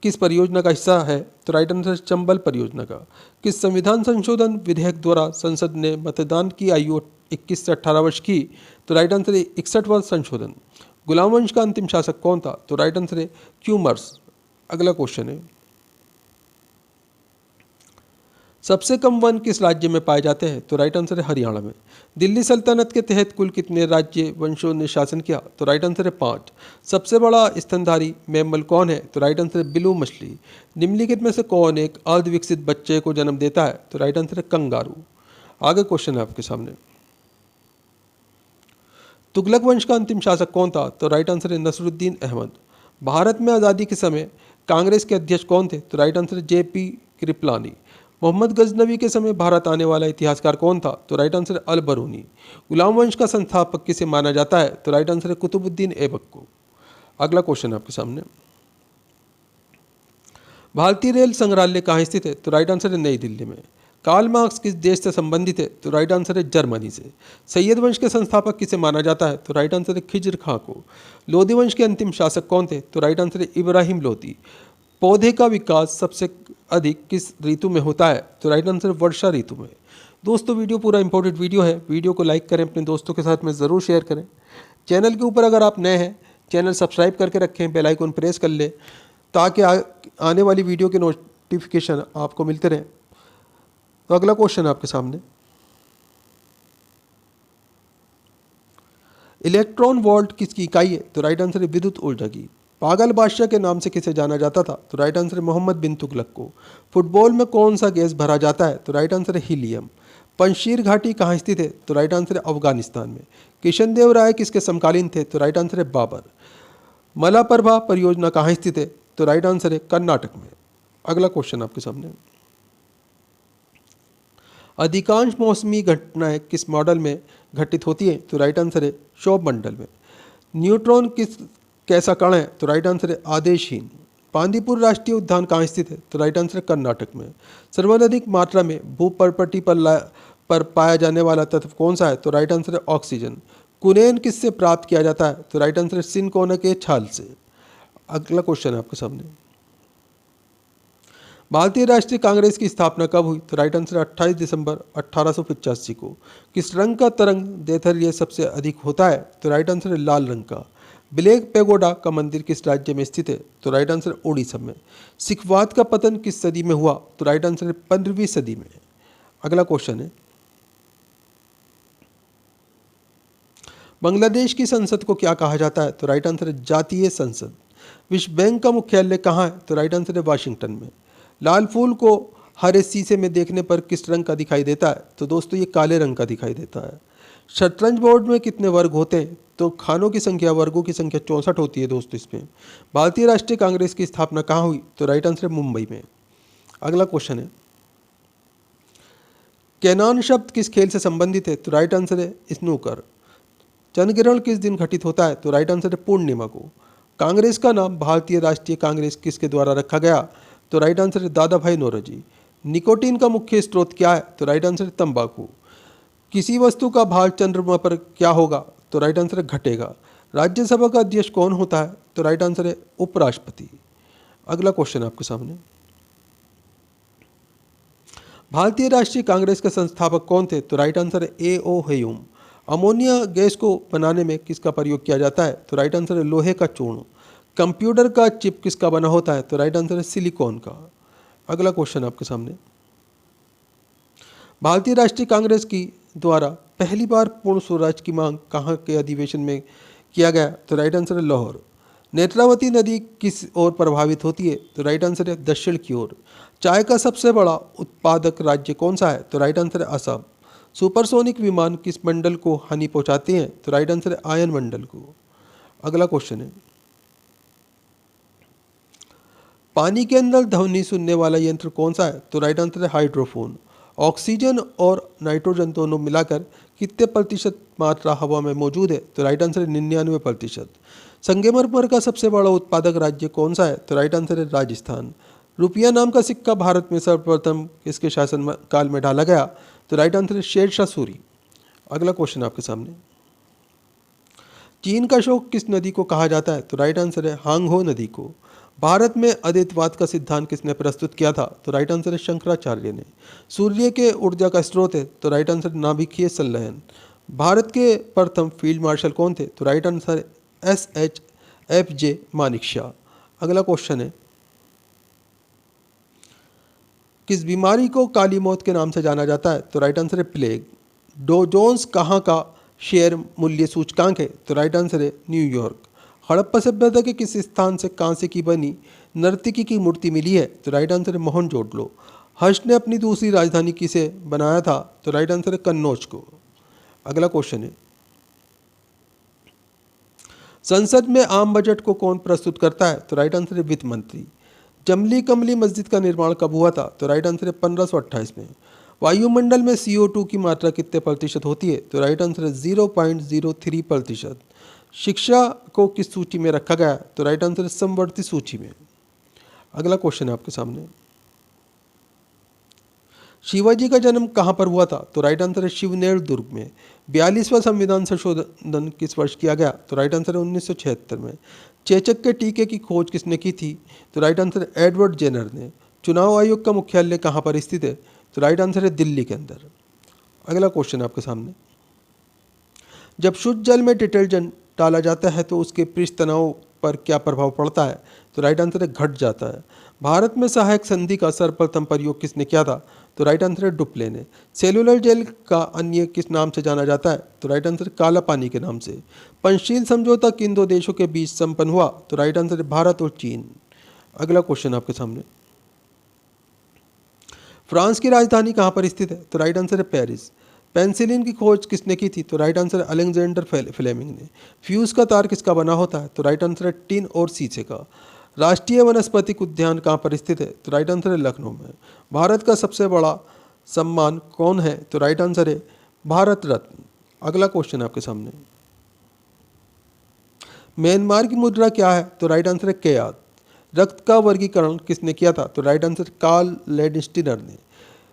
किस परियोजना का हिस्सा है? तो राइट आंसर चंबल परियोजना का। किस संविधान संशोधन विधेयक द्वारा संसद ने मतदान की आयु 21 से 18 वर्ष की? तो राइट आंसर है 61वां संशोधन। गुलाम वंश का अंतिम शासक कौन था? तो राइट आंसर है क्यूमर्स। अगला क्वेश्चन है, सबसे कम वन किस राज्य में पाए जाते हैं? तो राइट आंसर है हरियाणा में। दिल्ली सल्तनत के तहत कुल कितने राज्य वंशों ने शासन किया? तो राइट आंसर है 5। सबसे बड़ा स्तनधारी मैमल कौन है? तो राइट आंसर है बिलू मछली। निम्नलिखित में से कौन एक अर्धविकसित बच्चे को जन्म देता है? तो राइट आंसर है कंगारू। आगे क्वेश्चन है आपके सामने, तुगलक वंश का अंतिम शासक कौन था? तो राइट आंसर है नसरुद्दीन अहमद। भारत में आज़ादी के समय कांग्रेस के अध्यक्ष कौन थे? तो राइट आंसर है जेपी कृपलानी। मोहम्मद गजनवी के समय भारत आने वाला इतिहासकार कौन था? तो राइट आंसर है अल बरूनी। गुलाम वंश का संस्थापक किसे माना जाता है? तो राइट आंसर है कुतुबुद्दीन ऐबक को। अगला क्वेश्चन आपके सामने, भारतीय रेल संग्रहालय कहाँ स्थित है? तो राइट आंसर है नई दिल्ली में। कार्ल मार्क्स किस देश से संबंधित है? तो राइट आंसर है जर्मनी से। सैयद वंश के संस्थापक किसे माना जाता है? तो राइट आंसर है खिज्र खां को। लोधी वंश के अंतिम शासक कौन थे? तो राइट आंसर है इब्राहिम लोधी। पौधे का विकास सबसे अधिक किस ऋतु में होता है? तो राइट आंसर है वर्षा ऋतु में। दोस्तों वीडियो पूरा इंपॉर्टेंट वीडियो है, वीडियो को लाइक करें, अपने दोस्तों के साथ में ज़रूर शेयर करें। चैनल के ऊपर अगर आप नए हैं, चैनल सब्सक्राइब करके रखें, बेल आइकन प्रेस कर लें ताकि आने वाली वीडियो के नोटिफिकेशन आपको मिलते रहें। तो अगला क्वेश्चन आपके सामने, इलेक्ट्रॉन वोल्ट किसकी इकाई है? तो राइट आंसर है विद्युत ऊर्जा की। पागल बादशाह के नाम से किसे जाना जाता था? तो राइट आंसर है मोहम्मद बिन तुगलक को। फुटबॉल में कौन सा गैस भरा जाता है? तो राइट आंसर है हीलियम। पंजशीर घाटी कहाँ स्थित है? तो राइट आंसर है अफगानिस्तान में। किशन देव राय किसके समकालीन थे? तो राइट आंसर है बाबर। मलाप्रभा परियोजना कहाँ स्थित है? तो राइट आंसर है कर्नाटक में। अगला क्वेश्चन आपके सामने, अधिकांश मौसमी घटनाएं किस मॉडल में घटित होती है? तो राइट आंसर है शोभ मंडल में। न्यूट्रॉन कैसा कण है? तो राइट आंसर है आदेशहीन। बांदीपुर राष्ट्रीय उद्यान कहाँ स्थित है? तो राइट आंसर है कर्नाटक में। सर्वाधिक मात्रा में भूपर्पटी पर पाया जाने वाला तत्व कौन सा है? तो राइट आंसर है ऑक्सीजन। कुनेन किससे प्राप्त किया जाता है? तो राइट आंसर है सिनकोना के छाल से। अगला क्वेश्चन है आपके सामने, भारतीय राष्ट्रीय कांग्रेस की स्थापना कब हुई? तो राइट आंसर 28 दिसंबर 1885 को। किस रंग का तरंग दैथर्य सबसे अधिक होता है? तो राइट आंसर है लाल रंग का। ब्लैक पेगोडा का मंदिर किस राज्य में स्थित है? तो राइट आंसर है उड़ीसा में। सिखवाद का पतन किस सदी में हुआ? तो राइट आंसर है 15वीं सदी में। अगला क्वेश्चन है, बांग्लादेश की संसद को क्या कहा जाता है? तो राइट आंसर है जातीय संसद। विश्व बैंक का मुख्यालय कहाँ है? तो राइट आंसर है वाशिंगटन में। लाल फूल को हरे शीशे में देखने पर किस रंग का दिखाई देता है? तो दोस्तों ये काले रंग का दिखाई देता है। शतरंज बोर्ड में कितने वर्ग होते हैं? तो खानों की संख्या, वर्गों की संख्या 64 होती है दोस्तों इसमें। भारतीय राष्ट्रीय कांग्रेस की स्थापना कहाँ हुई? तो राइट आंसर है मुंबई में। अगला क्वेश्चन है, कैनान शब्द किस खेल से संबंधित है? तो राइट आंसर है स्नूकर। चंद्र ग्रहण किस दिन घटित होता है? तो राइट आंसर है पूर्णिमा को। कांग्रेस का नाम भारतीय राष्ट्रीय कांग्रेस किसके द्वारा रखा गया? तो राइट आंसर है दादा भाई नौरोजी। निकोटीन का मुख्य स्रोत क्या है? तो राइट आंसर है तंबाकू। किसी वस्तु का भार चंद्रमा पर क्या होगा? तो राइट आंसर है घटेगा। राज्यसभा का अध्यक्ष कौन होता है? तो राइट आंसर है उपराष्ट्रपति। अगला क्वेश्चन आपके सामने, भारतीय राष्ट्रीय कांग्रेस के संस्थापक कौन थे? तो राइट आंसर है A.O. ह्यूम। अमोनिया गैस को बनाने में किसका प्रयोग किया जाता है? तो राइट आंसर है लोहे का चूर्ण। कंप्यूटर का चिप किसका बना होता है? तो राइट आंसर है सिलिकॉन का। अगला क्वेश्चन आपके सामने, भारतीय राष्ट्रीय कांग्रेस की द्वारा पहली बार पूर्ण स्वराज की मांग कहाँ के अधिवेशन में किया गया? तो राइट आंसर है लाहौर। नेत्रावती नदी किस ओर प्रभावित होती है? तो राइट आंसर है दक्षिण की ओर। चाय का सबसे बड़ा उत्पादक राज्य कौन सा है? तो राइट आंसर है असम। सुपरसोनिक विमान किस मंडल को हानि पहुंचाते हैं? तो राइट आंसर है आयन मंडल को। अगला क्वेश्चन है, पानी के अंदर ध्वनि सुनने वाला यंत्र कौन सा है? तो राइट आंसर है हाइड्रोफोन। ऑक्सीजन और नाइट्रोजन दोनों मिलाकर कितने प्रतिशत मात्रा हवा में मौजूद है? तो राइट आंसर है 99%। संगमरमर का सबसे बड़ा उत्पादक राज्य कौन सा है? तो राइट आंसर है राजस्थान। रुपया नाम का सिक्का भारत में सर्वप्रथम किसके शासन काल में डाला गया? तो राइट आंसर है शेरशाह सूरी। अगला क्वेश्चन आपके सामने, चीन का शोक किस नदी को कहा जाता है? तो राइट आंसर है हांगहो नदी को। भारत में अद्वैतवाद का सिद्धांत किसने प्रस्तुत किया था? तो राइट आंसर है शंकराचार्य ने। सूर्य के ऊर्जा का स्रोत है? तो राइट आंसर नाभिकीय संलयन। भारत के प्रथम फील्ड मार्शल कौन थे? तो राइट आंसर SHFJ मानेकशॉ। अगला क्वेश्चन है, किस बीमारी को काली मौत के नाम से जाना जाता है? तो राइट आंसर है प्लेग। डो जोन्स कहाँ का शेयर मूल्य सूचकांक है? तो राइट आंसर है न्यूयॉर्क। हड़प्पा सभ्यता के किस स्थान से कांसे की बनी नर्तकी की मूर्ति मिली है? तो राइट आंसर है मोहनजोदड़ो। हर्ष ने अपनी दूसरी राजधानी किसे बनाया था? तो राइट आंसर है कन्नौज को। अगला क्वेश्चन है, संसद में आम बजट को कौन प्रस्तुत करता है? तो राइट आंसर है वित्त मंत्री। जमली कमली मस्जिद का निर्माण कब हुआ था? तो राइट आंसर है 1528 में। वायुमंडल में CO2 की मात्रा कितने प्रतिशत होती है? तो राइट आंसर है 0.03%। शिक्षा को किस सूची में रखा गया? तो राइट आंसर है समवर्ती सूची में। अगला क्वेश्चन है आपके सामने, शिवाजी का जन्म कहाँ पर हुआ था? तो राइट आंसर है शिवनेर दुर्ग में। 42वां संविधान संशोधन किस वर्ष किया गया? तो राइट आंसर है 1976 में। चेचक के टीके की खोज किसने की थी? तो राइट आंसर है एडवर्ड जेनर ने। चुनाव आयोग का मुख्यालय कहाँ पर स्थित है? तो राइट आंसर है दिल्ली के अंदर। अगला क्वेश्चन आपके सामने, जब शुद्ध जल में डिटर्जेंट डाला जाता है तो उसके पृष्ठ तनाव पर क्या प्रभाव पड़ता है? तो राइट आंसर है घट जाता है। भारत में सहायक संधि का सर्वप्रथम प्रयोग किसने किया था? तो राइट आंसर है डुप्ले ने। सेलुलर जेल का अन्य किस नाम से जाना जाता है? तो राइट आंसर काला पानी के नाम से। पंचशील समझौता किन दो देशों के बीच संपन्न हुआ? तो राइट आंसर है भारत और चीन। अगला क्वेश्चन आपके सामने, फ्रांस की राजधानी कहाँ पर स्थित है? तो राइट आंसर है पेरिस। पेंसिलिन की खोज किसने की थी? तो राइट आंसर है अलेक्जेंडर फ्लेमिंग ने। फ्यूज का तार किसका बना होता है? तो राइट आंसर है टिन और शीशे का। राष्ट्रीय वनस्पतिक उद्यान कहाँ पर स्थित है? तो राइट आंसर है लखनऊ में। भारत का सबसे बड़ा सम्मान कौन है? तो राइट आंसर है भारत रत्न। अगला क्वेश्चन आपके सामने, म्यांमार की मुद्रा क्या है? तो राइट आंसर है केयात। रक्त का वर्गीकरण किसने किया था? तो राइट आंसर कार्ल लैंडस्टीनर ने।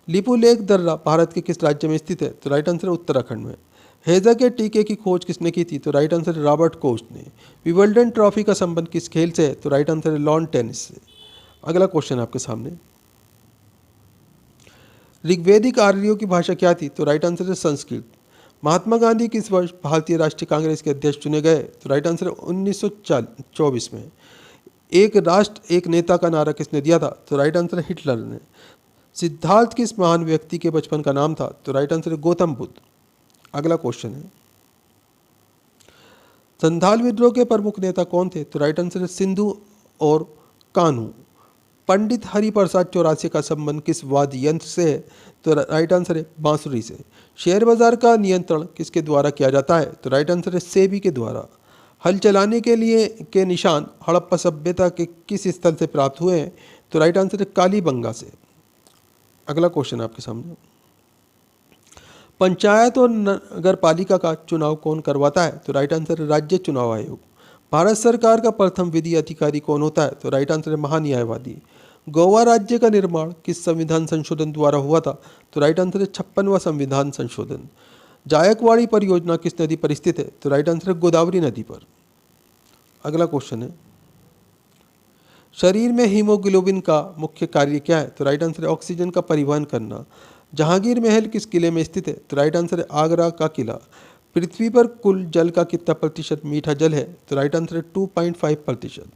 लिपुलेख दर्रा भारत के किस राज्य में स्थित है? तो राइट आंसर है उत्तराखंड में। हैजा के टीके की खोज किसने की थी? तो राइट आंसर है रॉबर्ट कोच ने। विंबलडन ट्रॉफी का संबंध किस खेल से है? तो राइट आंसर है लॉन टेनिस से। अगला क्वेश्चन आपके सामने, ऋग्वेदिक आर्यों की भाषा क्या थी? तो राइट आंसर है संस्कृत। महात्मा गांधी किस वर्ष भारतीय राष्ट्रीय कांग्रेस के अध्यक्ष चुने गए? तो राइट आंसर है 1924 में। एक राष्ट्र एक नेता का नारा किसने दिया था? तो राइट आंसर है हिटलर ने। सिद्धार्थ किस महान व्यक्ति के बचपन का नाम था? तो राइट आंसर है गौतम बुद्ध। अगला क्वेश्चन है, संथाल विद्रोह के प्रमुख नेता कौन थे? तो राइट आंसर है सिंधु और कान्हू। पंडित हरिप्रसाद चौरासी का संबंध किस वाद्य यंत्र से है? तो राइट आंसर है बांसुरी से। शेयर बाजार का नियंत्रण किसके द्वारा किया जाता है? तो राइट आंसर है सेबी के द्वारा। हल चलाने के लिए के निशान हड़प्पा सभ्यता के किस स्थल से प्राप्त हुए हैं? तो राइट आंसर है कालीबंगा से। अगला क्वेश्चन आपके सामने, पंचायत और नगर पालिका का चुनाव कौन करवाता है? तो राइट आंसर है राज्य चुनाव आयोग। भारत सरकार का प्रथम विधि अधिकारी कौन होता है? तो राइट आंसर है महान्यायवादी। गोवा राज्य का निर्माण किस संविधान संशोधन द्वारा हुआ था? तो राइट आंसर है 56वां संविधान संशोधन। जायकवाड़ी परियोजना किस नदी पर स्थित है? तो राइट आंसर है गोदावरी नदी पर। अगला क्वेश्चन है, शरीर में हीमोग्लोबिन का मुख्य कार्य क्या है? तो राइट आंसर है ऑक्सीजन का परिवहन करना। जहांगीर महल किस किले में स्थित है? तो राइट आंसर है आगरा का किला। पृथ्वी पर कुल जल का कितना प्रतिशत मीठा जल है? तो राइट आंसर है 2.5%।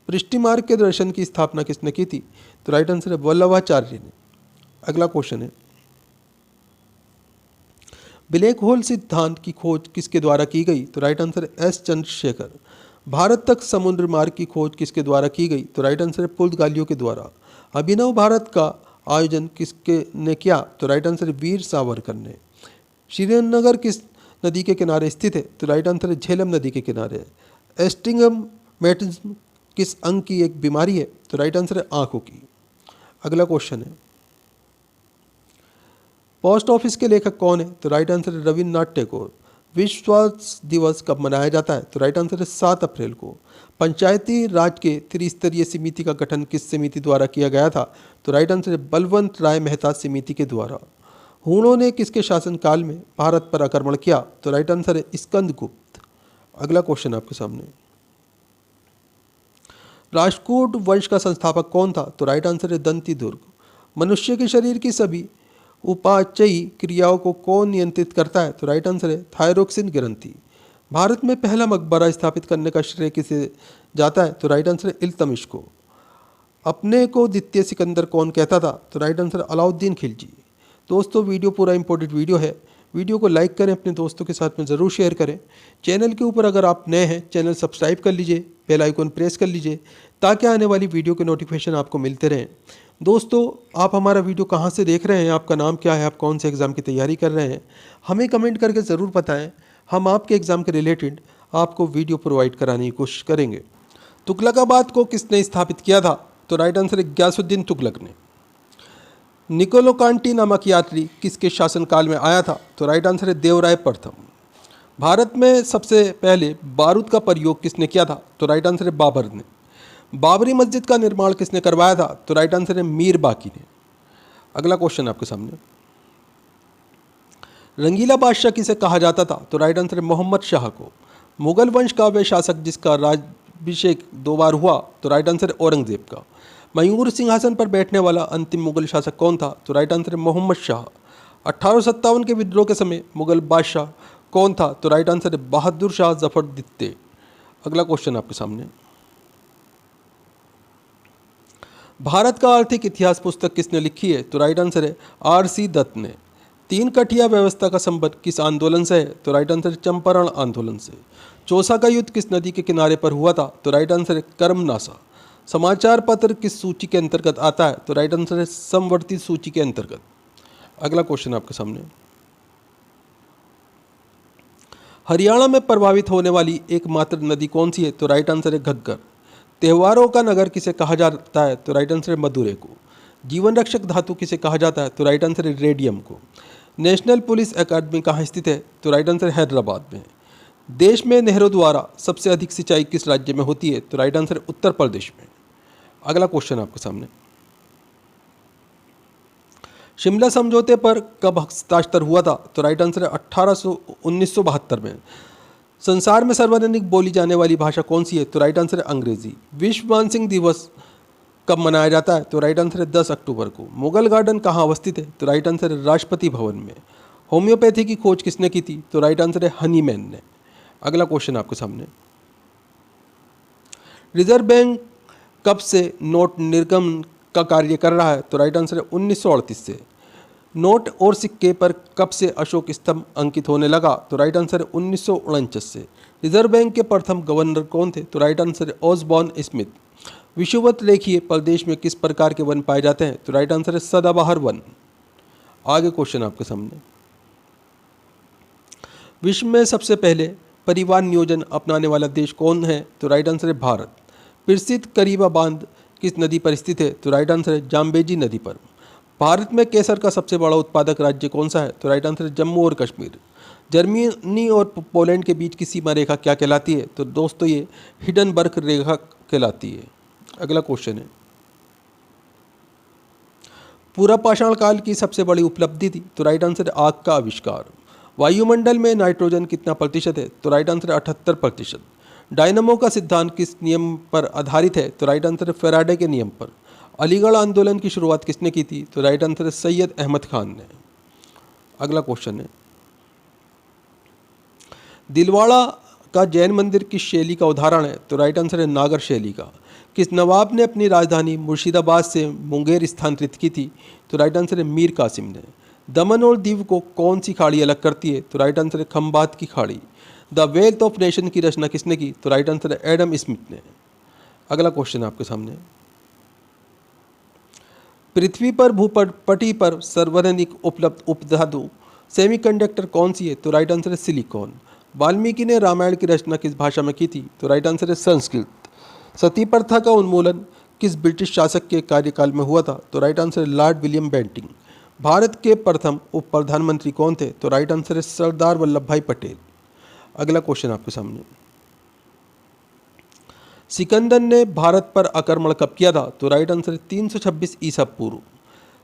पृष्ठ मार्ग के दर्शन की स्थापना किसने की थी? तो राइट आंसर है वल्लभाचार्य ने। अगला क्वेश्चन है, ब्लैक होल सिद्धांत की खोज किसके द्वारा की गई? तो राइट आंसर है एस चंद्रशेखर। भारत तक समुद्र मार्ग की खोज किसके द्वारा की गई? तो राइट आंसर है पुर्तगालियों के द्वारा। अभिनव भारत का आयोजन किसके ने किया? तो राइट आंसर है वीर सावरकर ने। श्रीनगर किस नदी के किनारे स्थित है? तो राइट आंसर है झेलम नदी के किनारे। एस्टिग्मेटिज्म किस अंग की एक बीमारी है? तो राइट आंसर है आंखों की। अगला क्वेश्चन है, पोस्ट ऑफिस के लेखक कौन है? तो राइट आंसर है रविन्द्रनाथ टैगोर। विश्व स्वास्थ्य दिवस कब मनाया जाता है? तो राइट आंसर है 7 अप्रैल को। पंचायती राज के त्रिस्तरीय समिति का गठन किस समिति द्वारा किया गया था? तो राइट आंसर है बलवंत राय मेहता समिति के द्वारा। हूणों ने किसके शासनकाल में भारत पर आक्रमण किया? तो राइट आंसर है स्कंदगुप्त। अगला क्वेश्चन आपके सामने, राष्ट्रकूट वंश का संस्थापक कौन था? तो राइट आंसर है दंती दुर्ग। मनुष्य के शरीर की सभी उपाचयी क्रियाओं को कौन नियंत्रित करता है? तो राइट आंसर है थायरोक्सिन ग्रंथि। भारत में पहला मकबरा स्थापित करने का श्रेय किसे जाता है? तो राइट आंसर है इल्तमिश को। अपने को द्वितीय सिकंदर कौन कहता था? तो राइट आंसर अलाउद्दीन खिलजी। दोस्तों वीडियो पूरा इंपॉर्टेंट वीडियो है, वीडियो को लाइक करें, अपने दोस्तों के साथ में ज़रूर शेयर करें। चैनल के ऊपर अगर आप नए हैं, चैनल सब्सक्राइब कर लीजिए, बेल आइकन प्रेस कर लीजिए ताकि आने वाली वीडियो के नोटिफिकेशन आपको मिलते रहें। दोस्तों आप हमारा वीडियो कहाँ से देख रहे हैं, आपका नाम क्या है, आप कौन से एग्ज़ाम की तैयारी कर रहे हैं, हमें कमेंट करके ज़रूर बताएं। हम आपके एग्ज़ाम के रिलेटेड आपको वीडियो प्रोवाइड कराने की कोशिश करेंगे। तुगलकाबाद को किसने स्थापित किया था? तो राइट आंसर है गयासुद्दीन तुगलक ने। निकोलो कांटी नामक यात्री किसके शासनकाल में आया था? तो राइट आंसर है देवराय प्रथम। भारत में सबसे पहले बारूद का प्रयोग किसने किया था? तो राइट आंसर है बाबर ने। बाबरी मस्जिद का निर्माण किसने करवाया था? तो राइट आंसर है मीर बाकी ने। अगला क्वेश्चन आपके सामने, रंगीला बादशाह किसे कहा जाता था? तो राइट आंसर है मोहम्मद शाह को। मुगल वंश का वे शासक जिसका राज्याभिषेक 2 बार हुआ? तो राइट आंसर है औरंगजेब का। मयूर सिंहासन पर बैठने वाला अंतिम मुगल शासक कौन था? तो राइट आंसर है मोहम्मद शाह। 1857 के विद्रोह के समय मुगल बादशाह कौन था? तो राइट आंसर है बहादुर शाह जफर द्वितीय। अगला क्वेश्चन आपके सामने, भारत का आर्थिक इतिहास पुस्तक किसने लिखी है? तो राइट आंसर है R.C. दत्त ने। 3 कठिया व्यवस्था का संबंध किस आंदोलन से है? तो राइट आंसर है चंपारण आंदोलन से। चौसा का युद्ध किस नदी के किनारे पर हुआ था? तो राइट आंसर है कर्मनासा। समाचार पत्र किस सूची के अंतर्गत आता है? तो राइट आंसर है समवर्ती सूची के अंतर्गत। अगला क्वेश्चन आपके सामने, हरियाणा में प्रभावित होने वाली एकमात्र नदी कौन सी है? तो राइट आंसर है घग्गर। त्योहारों का नगर किसे कहा जाता है? तो राइट आंसर है मदुरै को। जीवन रक्षक धातु किसे कहा जाता है? तो राइट आंसर है रेडियम को। नेशनल पुलिस अकादमी कहाँ स्थित है? तो राइट आंसर हैदराबाद में। देश में नहरों द्वारा सबसे अधिक सिंचाई किस राज्य में होती है? तो राइट आंसर है उत्तर प्रदेश में। अगला क्वेश्चन आपके सामने, शिमला समझौते पर कब हस्ताक्षर हुआ था? तो राइट आंसर है 1972 में। संसार में सर्वाधिक बोली जाने वाली भाषा कौन सी है? तो राइट आंसर है अंग्रेजी। विश्व मानसिंह दिवस कब मनाया जाता है? तो राइट आंसर है 10 अक्टूबर को। मुगल गार्डन कहाँ अवस्थित है? तो राइट आंसर है राष्ट्रपति भवन में। होम्योपैथी की खोज किसने की थी? तो राइट आंसर है हनीमैन ने। अगला क्वेश्चन आपके सामने, रिजर्व बैंक कब से नोट निर्गमन का कार्य कर रहा है? तो राइट आंसर है 1938 से। नोट और सिक्के पर कब से अशोक स्तंभ अंकित होने लगा? तो राइट आंसर है 1949 से। रिजर्व बैंक के प्रथम गवर्नर कौन थे? तो राइट आंसर है ऑसबॉर्न स्मिथ। विषुवत रेखीय प्रदेश में किस प्रकार के वन पाए जाते हैं? तो राइट आंसर है सदाबहार वन। आगे क्वेश्चन आपके सामने, विश्व में सबसे पहले परिवार नियोजन अपनाने वाला देश कौन है? तो राइट आंसर है भारत। प्रसिद्ध करीबा बांध किस नदी पर स्थित है? तो राइट आंसर है जाम्बेजी नदी पर। भारत में केसर का सबसे बड़ा उत्पादक राज्य कौन सा है? तो राइट आंसर है जम्मू और कश्मीर। जर्मनी और पोलैंड के बीच की सीमा रेखा क्या कहलाती है? तो दोस्तों ये हिडनबर्ग रेखा कहलाती है। अगला क्वेश्चन है, पूरा पाषाण काल की सबसे बड़ी उपलब्धि थी? तो राइट आंसर है आग का आविष्कार। वायुमंडल में नाइट्रोजन कितना प्रतिशत है? तो राइट आंसर है 78%। डायनामो का सिद्धांत किस नियम पर आधारित है? तो राइट आंसर है फैराडे के नियम पर। अलीगढ़ आंदोलन की शुरुआत किसने की थी? तो राइट आंसर है सैयद अहमद खान ने। अगला क्वेश्चन है, दिलवाड़ा का जैन मंदिर किस शैली का उदाहरण है? तो राइट आंसर है नागर शैली का। किस नवाब ने अपनी राजधानी मुर्शिदाबाद से मुंगेर स्थानांतरित की थी? तो राइट आंसर है मीर कासिम ने। दमन और दीव को कौन सी खाड़ी अलग करती है? तो राइट आंसर है खंबात की खाड़ी। द वेल्थ ऑफ नेशन की रचना किसने की? तो राइट आंसर है एडम स्मिथ ने। अगला क्वेश्चन आपके सामने, पृथ्वी पर भूपटपटी पर सर्वाधिक उपलब्ध उपधातु सेमीकंडक्टर कौन सी है? तो राइट आंसर है सिलिकॉन। वाल्मीकि ने रामायण की रचना किस भाषा में की थी? तो राइट आंसर है संस्कृत। सती प्रथा का उन्मूलन किस ब्रिटिश शासक के कार्यकाल में हुआ था? तो राइट आंसर है लॉर्ड विलियम बेंटिंग। भारत के प्रथम उप प्रधानमंत्री कौन थे? तो राइट आंसर है सरदार वल्लभ भाई पटेल। अगला क्वेश्चन आपके सामने, सिकंदर ने भारत पर आक्रमण कब किया था? तो राइट आंसर है 326 ईसा पूर्व।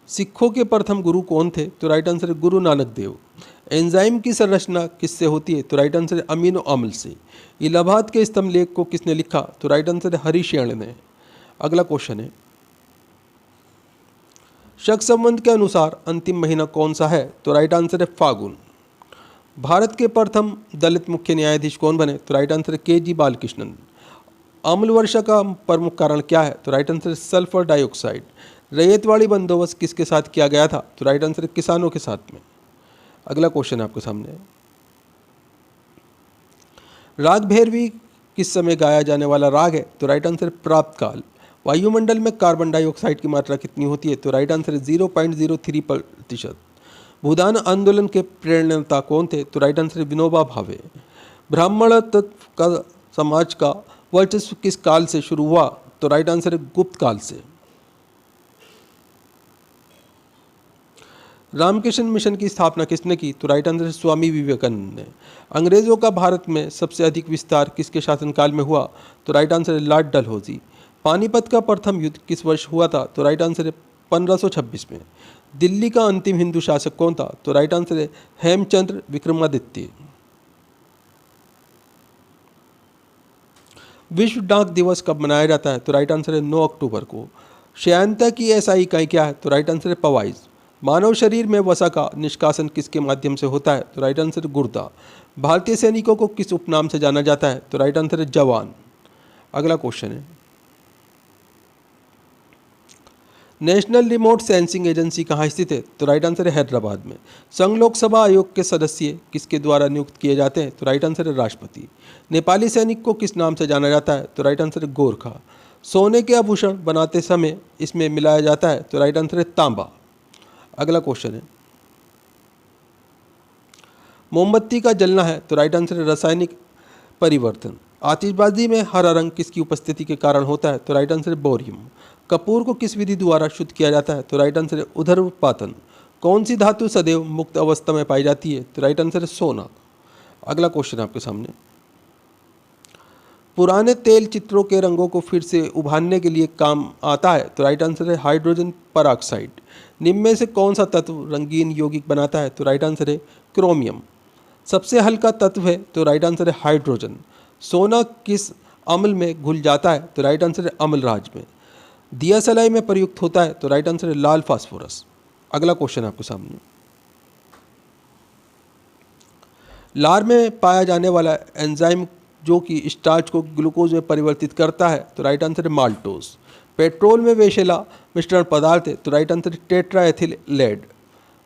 सिखों के प्रथम गुरु कौन थे? तो राइट आंसर है गुरु नानक देव। एंजाइम की संरचना किससे होती है? तो राइट आंसर है अमीनो अम्ल से। इलाहाबाद के स्तंभ लेख को किसने लिखा? तो राइट आंसर है हरिशेण ने। अगला क्वेश्चन है, शक संबंध के अनुसार अंतिम महीना कौन सा है? तो राइट आंसर है फागुन। भारत के प्रथम दलित मुख्य न्यायाधीश कौन बने? तो राइट आंसर है के जी बालकृष्णन। अम्ल वर्षा का प्रमुख कारण क्या है? तो राइट आंसर है सल्फर डाइऑक्साइड। रैयतवाड़ी बंदोबस्त किसके साथ किया गया था? तो राइट आंसर है किसानों के साथ में। अगला क्वेश्चन आपके सामने है, राग भैरवी किस समय गाया जाने वाला राग है? तो राइट आंसर प्राप्त काल। वायुमंडल में कार्बन डाइऑक्साइड की मात्रा कितनी होती है? तो राइट आंसर है 0.03%। भूदान आंदोलन के प्रेरणेता कौन थे? तो राइट आंसर है विनोबा भावे। ब्राह्मण तत्व का समाज का वर्चस्व किस काल से शुरू हुआ? तो राइट आंसर है गुप्त काल से। रामकृष्ण मिशन की स्थापना किसने की? तो राइट आंसर है स्वामी विवेकानंद ने। अंग्रेजों का भारत में सबसे अधिक विस्तार किसके शासनकाल में हुआ? तो राइट आंसर है लॉर्ड डलहौजी। पानीपत का प्रथम युद्ध किस वर्ष हुआ था? तो राइट आंसर है 1526 में। दिल्ली का अंतिम हिंदू शासक कौन था? तो राइट आंसर है हेमचंद्र विक्रमादित्य। विश्व डाक दिवस कब मनाया जाता है? तो राइट आंसर है 9 अक्टूबर को। श्यानता की एसआई इकाई क्या है? तो राइट आंसर है पवाइज। मानव शरीर में वसा का निष्कासन किसके माध्यम से होता है? तो राइट आंसर है गुर्दा। भारतीय सैनिकों को किस उपनाम से जाना जाता है? तो राइट आंसर है जवान। अगला क्वेश्चन है, नेशनल रिमोट सेंसिंग एजेंसी कहाँ स्थित है? तो राइट आंसर है हैदराबाद में। संघ लोकसभा आयोग के सदस्य किसके द्वारा नियुक्त किए जाते हैं? तो राइट आंसर है राष्ट्रपति। नेपाली सैनिक को किस नाम से जाना जाता है? तो राइट आंसर है गोरखा। सोने के आभूषण बनाते समय इसमें मिलाया जाता है? तो राइट आंसर है तांबा। अगला क्वेश्चन है, मोमबत्ती का जलना है? तो राइट आंसर है रासायनिक परिवर्तन। आतिशबाजी में हरा रंग किसकी उपस्थिति के कारण होता है? तो राइट आंसर है बोरियम। कपूर को किस विधि द्वारा शुद्ध किया जाता है? तो राइट आंसर है ऊर्ध्वपातन। कौन सी धातु सदैव मुक्त अवस्था में पाई जाती है? तो राइट आंसर है सोना। अगला क्वेश्चन आपके सामने, पुराने तेल चित्रों के रंगों को फिर से उभारने के लिए काम आता है? तो राइट आंसर है हाइड्रोजन परऑक्साइड। निम्न में से कौन सा तत्व रंगीन यौगिक बनाता है? तो राइट आंसर है क्रोमियम। सबसे हल्का तत्व है? तो राइट आंसर है हाइड्रोजन। सोना किस अम्ल में घुल जाता है? तो राइट आंसर है अम्लराज में। दिया सलाई में प्रयुक्त होता है? तो राइट आंसर है लाल फास्फोरस। अगला क्वेश्चन आपके सामने, लार में पाया जाने वाला एंजाइम जो कि स्टार्च को ग्लूकोज में परिवर्तित करता है? तो राइट आंसर है माल्टोज। पेट्रोल में वेशेला मिश्रण पदार्थ है? तो राइट आंसर है टेट्राएथिल लेड।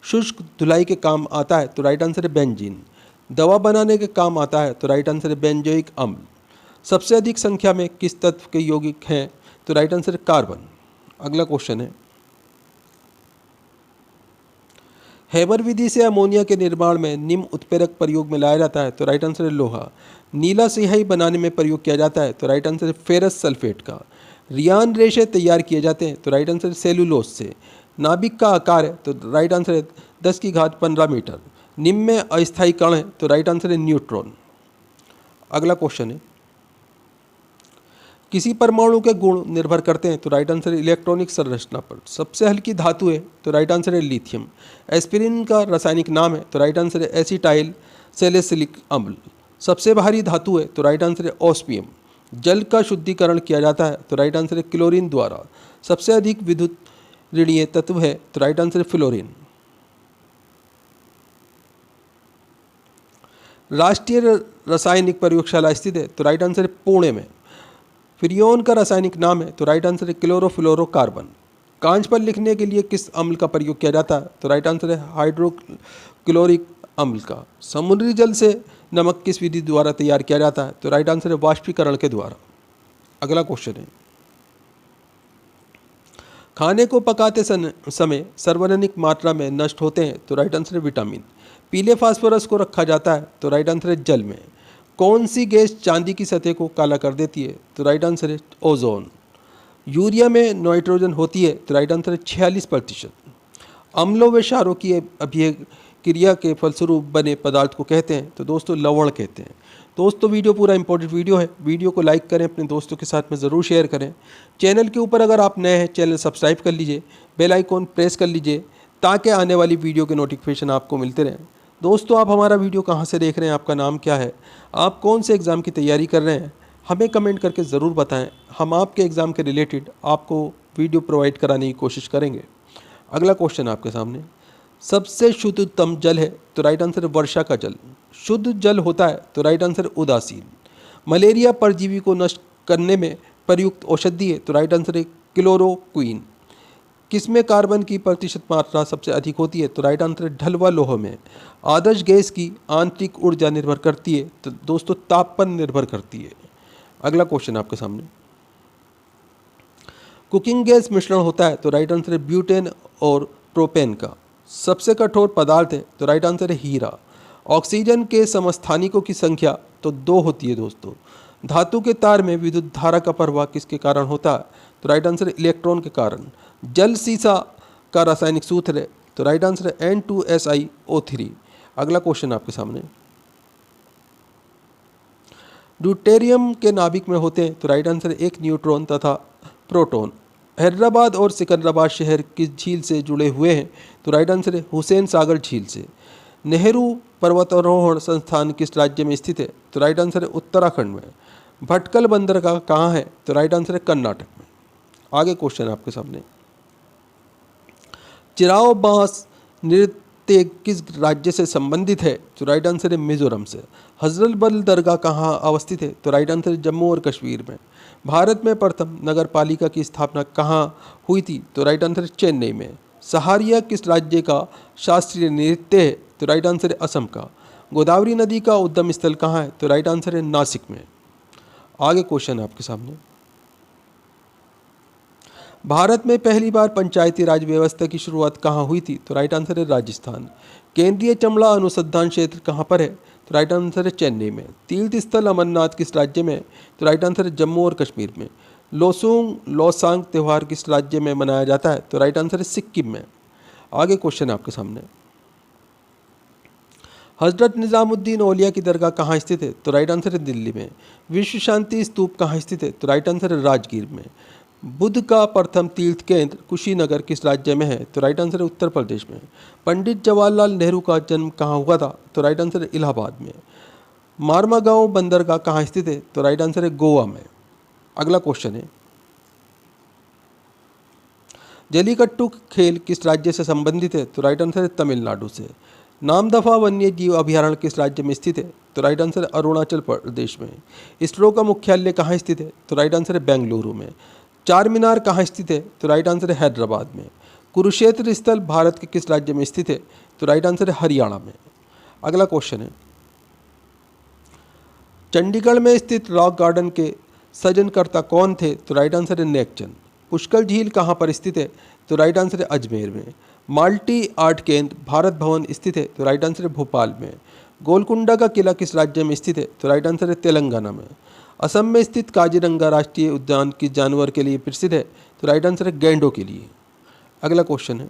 शुष्क धुलाई के काम आता है? तो राइट आंसर है बेंजीन। दवा बनाने के काम आता है? तो राइट आंसर है बेंजोइक अम्ल। सबसे अधिक संख्या में किस तत्व के यौगिक हैं? तो राइट आंसर है कार्बन। अगला क्वेश्चन है, हेबर विधि से अमोनिया के निर्माण में निम्न उत्प्रेरक प्रयोग में लाया जाता है? तो राइट आंसर है लोहा। नीला स्याही बनाने में प्रयोग किया जाता है? तो राइट आंसर है फेरस सल्फेट का। रियान रेशे तैयार किए जाते हैं? तो राइट आंसर है सेलुलोज से। नाभिक का आकार है? तो राइट आंसर है 10⁻15 मीटर। निम्न में अस्थायी कण है? तो राइट आंसर है न्यूट्रॉन। अगला क्वेश्चन है, किसी परमाणु के गुण निर्भर करते हैं? तो राइट आंसर है इलेक्ट्रॉनिक संरचना पर। सबसे हल्की धातु है? तो राइट आंसर है लिथियम। एस्पिरिन का रासायनिक नाम है? तो राइट आंसर है एसिटाइल सैलिसिलिक अम्ल। सबसे भारी धातु है? तो राइट आंसर है ऑस्मियम। जल का शुद्धिकरण किया जाता है? तो राइट आंसर है क्लोरीन द्वारा। सबसे अधिक विद्युत ऋणीय तत्व है? तो राइट आंसर है फ्लोरीन। राष्ट्रीय रासायनिक प्रयोगशाला स्थित है? तो राइट आंसर है पुणे में। फ्रियोन का रासायनिक नाम है? तो राइट आंसर है क्लोरोफ्लोरोकार्बन। कांच पर लिखने के लिए किस अम्ल का प्रयोग किया जाता है? तो राइट आंसर है हाइड्रोक्लोरिक अम्ल का। समुद्री जल से नमक किस विधि द्वारा तैयार किया जाता है? तो राइट आंसर है वाष्पीकरण के द्वारा। अगला क्वेश्चन है, खाने को पकाते समय सर्वाधिक मात्रा में नष्ट होते हैं? तो राइट आंसर है विटामिन। पीले फास्फोरस को रखा जाता है? तो राइट आंसर है जल में। कौन सी गैस चांदी की सतह को काला कर देती है? तो राइट आंसर है ओजोन। यूरिया में नाइट्रोजन होती है? तो राइट आंसर है 46%। अम्लों व क्षारों की अभिक्रिया के फलस्वरूप बने पदार्थ को कहते हैं? तो दोस्तों लवण कहते हैं। दोस्तों वीडियो पूरा इंपॉर्टेंट वीडियो है, वीडियो को लाइक करें, अपने दोस्तों के साथ में ज़रूर शेयर करें। चैनल के ऊपर अगर आप नए हैं चैनल सब्सक्राइब कर लीजिए, बेल आइकॉन प्रेस कर लीजिए ताकि आने वाली वीडियो के नोटिफिकेशन आपको मिलते रहें। दोस्तों आप हमारा वीडियो कहाँ से देख रहे हैं, आपका नाम क्या है, आप कौन से एग्ज़ाम की तैयारी कर रहे हैं, हमें कमेंट करके ज़रूर बताएं। हम आपके एग्ज़ाम के रिलेटेड आपको वीडियो प्रोवाइड कराने की कोशिश करेंगे। अगला क्वेश्चन आपके सामने, सबसे शुद्धतम जल है? तो राइट आंसर है वर्षा का जल। शुद्ध जल होता है? तो राइट आंसर है उदासीन। मलेरिया परजीवी को नष्ट करने में प्रयुक्त औषधि है? तो राइट आंसर है क्लोरोक्वीन। किसमें कार्बन की प्रतिशत मात्रा सबसे अधिक होती है? तो राइट आंसर है ढलवा लोह में। आदर्श गैस की आंतरिक ऊर्जा निर्भर करती है? तो दोस्तों ताप पर निर्भर करती है। अगला क्वेश्चन आपके सामने, कुकिंग गैस मिश्रण होता है? तो राइट आंसर है ब्यूटेन और प्रोपेन का। सबसे कठोर पदार्थ है? तो राइट आंसर है हीरा। ऑक्सीजन के समस्थानिकों की संख्या तो 2 होती है दोस्तों। धातु के तार में विद्युत धारा का प्रवाह किसके कारण होता है? तो राइट आंसर है इलेक्ट्रॉन के कारण। जल सीसा का रासायनिक सूत्र है? तो राइट आंसर है N2SiO3। अगला क्वेश्चन आपके सामने, ड्यूटेरियम के नाभिक में होते हैं? तो राइट आंसर है एक न्यूट्रॉन तथा प्रोटॉन। हैदराबाद और सिकंदराबाद शहर किस झील से जुड़े हुए हैं? तो राइट आंसर है हुसैन सागर झील से। नेहरू पर्वतारोहण संस्थान किस राज्य में स्थित है? तो राइट आंसर है उत्तराखंड में। भटकल बंदरगाह कहाँ है? तो राइट आंसर है कर्नाटक में। आगे क्वेश्चन आपके सामने, चिराओ बांस नृत्य किस राज्य से संबंधित है? तो राइट आंसर है मिजोरम से। हजरत बल दरगाह कहाँ अवस्थित है? तो राइट आंसर है जम्मू और कश्मीर में। भारत में प्रथम नगर पालिका की स्थापना कहाँ हुई थी? तो राइट आंसर है चेन्नई में। सहारिया किस राज्य का शास्त्रीय नृत्य है? तो राइट आंसर है असम का। गोदावरी नदी का उद्गम स्थल कहाँ है? तो राइट आंसर है नासिक में। आगे क्वेश्चन आपके सामने, भारत में पहली बार पंचायती राज व्यवस्था की शुरुआत कहाँ हुई थी? तो राइट आंसर है राजस्थान। केंद्रीय चमड़ा अनुसंधान क्षेत्र कहाँ पर है? तो राइट आंसर है चेन्नई में। तीर्थ स्थल अमरनाथ किस राज्य में? तो राइट आंसर है जम्मू और कश्मीर में। लोसूंग लोसांग त्यौहार किस राज्य में मनाया जाता है? तो राइट आंसर है सिक्किम में। आगे क्वेश्चन आपके सामने, हजरत निज़ामुद्दीन औलिया की दरगाह कहाँ स्थित है? तो राइट आंसर है दिल्ली में। विश्व शांति स्तूप कहाँ स्थित है? तो राइट आंसर है राजगीर में। बुद्ध का प्रथम तीर्थ केंद्र कुशीनगर किस राज्य में है? तो राइट आंसर है उत्तर प्रदेश में। पंडित जवाहरलाल नेहरू का जन्म कहाँ हुआ था? तो राइट आंसर है इलाहाबाद में। मारमागांव बंदरगाह कहाँ स्थित है? तो राइट आंसर है गोवा में। अगला क्वेश्चन है, जलीकट्टू खेल किस राज्य से संबंधित है? तो राइट आंसर है तमिलनाडु से। नामदफा वन्य जीव अभयारण्य किस राज्य में स्थित है? तो राइट आंसर है अरुणाचल प्रदेश में। इसरो का मुख्यालय कहाँ स्थित है? तो राइट आंसर है बेंगलुरु में। चार मीनार कहाँ स्थित है? तो राइट आंसर है हैदराबाद में। कुरुक्षेत्र स्थल भारत के किस राज्य में स्थित है? तो राइट आंसर है हरियाणा में। अगला क्वेश्चन है, चंडीगढ़ में स्थित रॉक गार्डन के सृजनकर्ता कौन थे? तो राइट आंसर है नेकचंद। पुष्कर झील कहाँ पर स्थित है? तो राइट आंसर है अजमेर में। माल्टी आर्ट केंद्र भारत भवन स्थित है? तो राइट आंसर है भोपाल में। गोलकुंडा का किला किस राज्य में स्थित है? तो राइट आंसर है तेलंगाना में। असम में स्थित काजीरंगा राष्ट्रीय उद्यान किस जानवर के लिए प्रसिद्ध है? तो राइट आंसर है गैंडों के लिए। अगला क्वेश्चन है,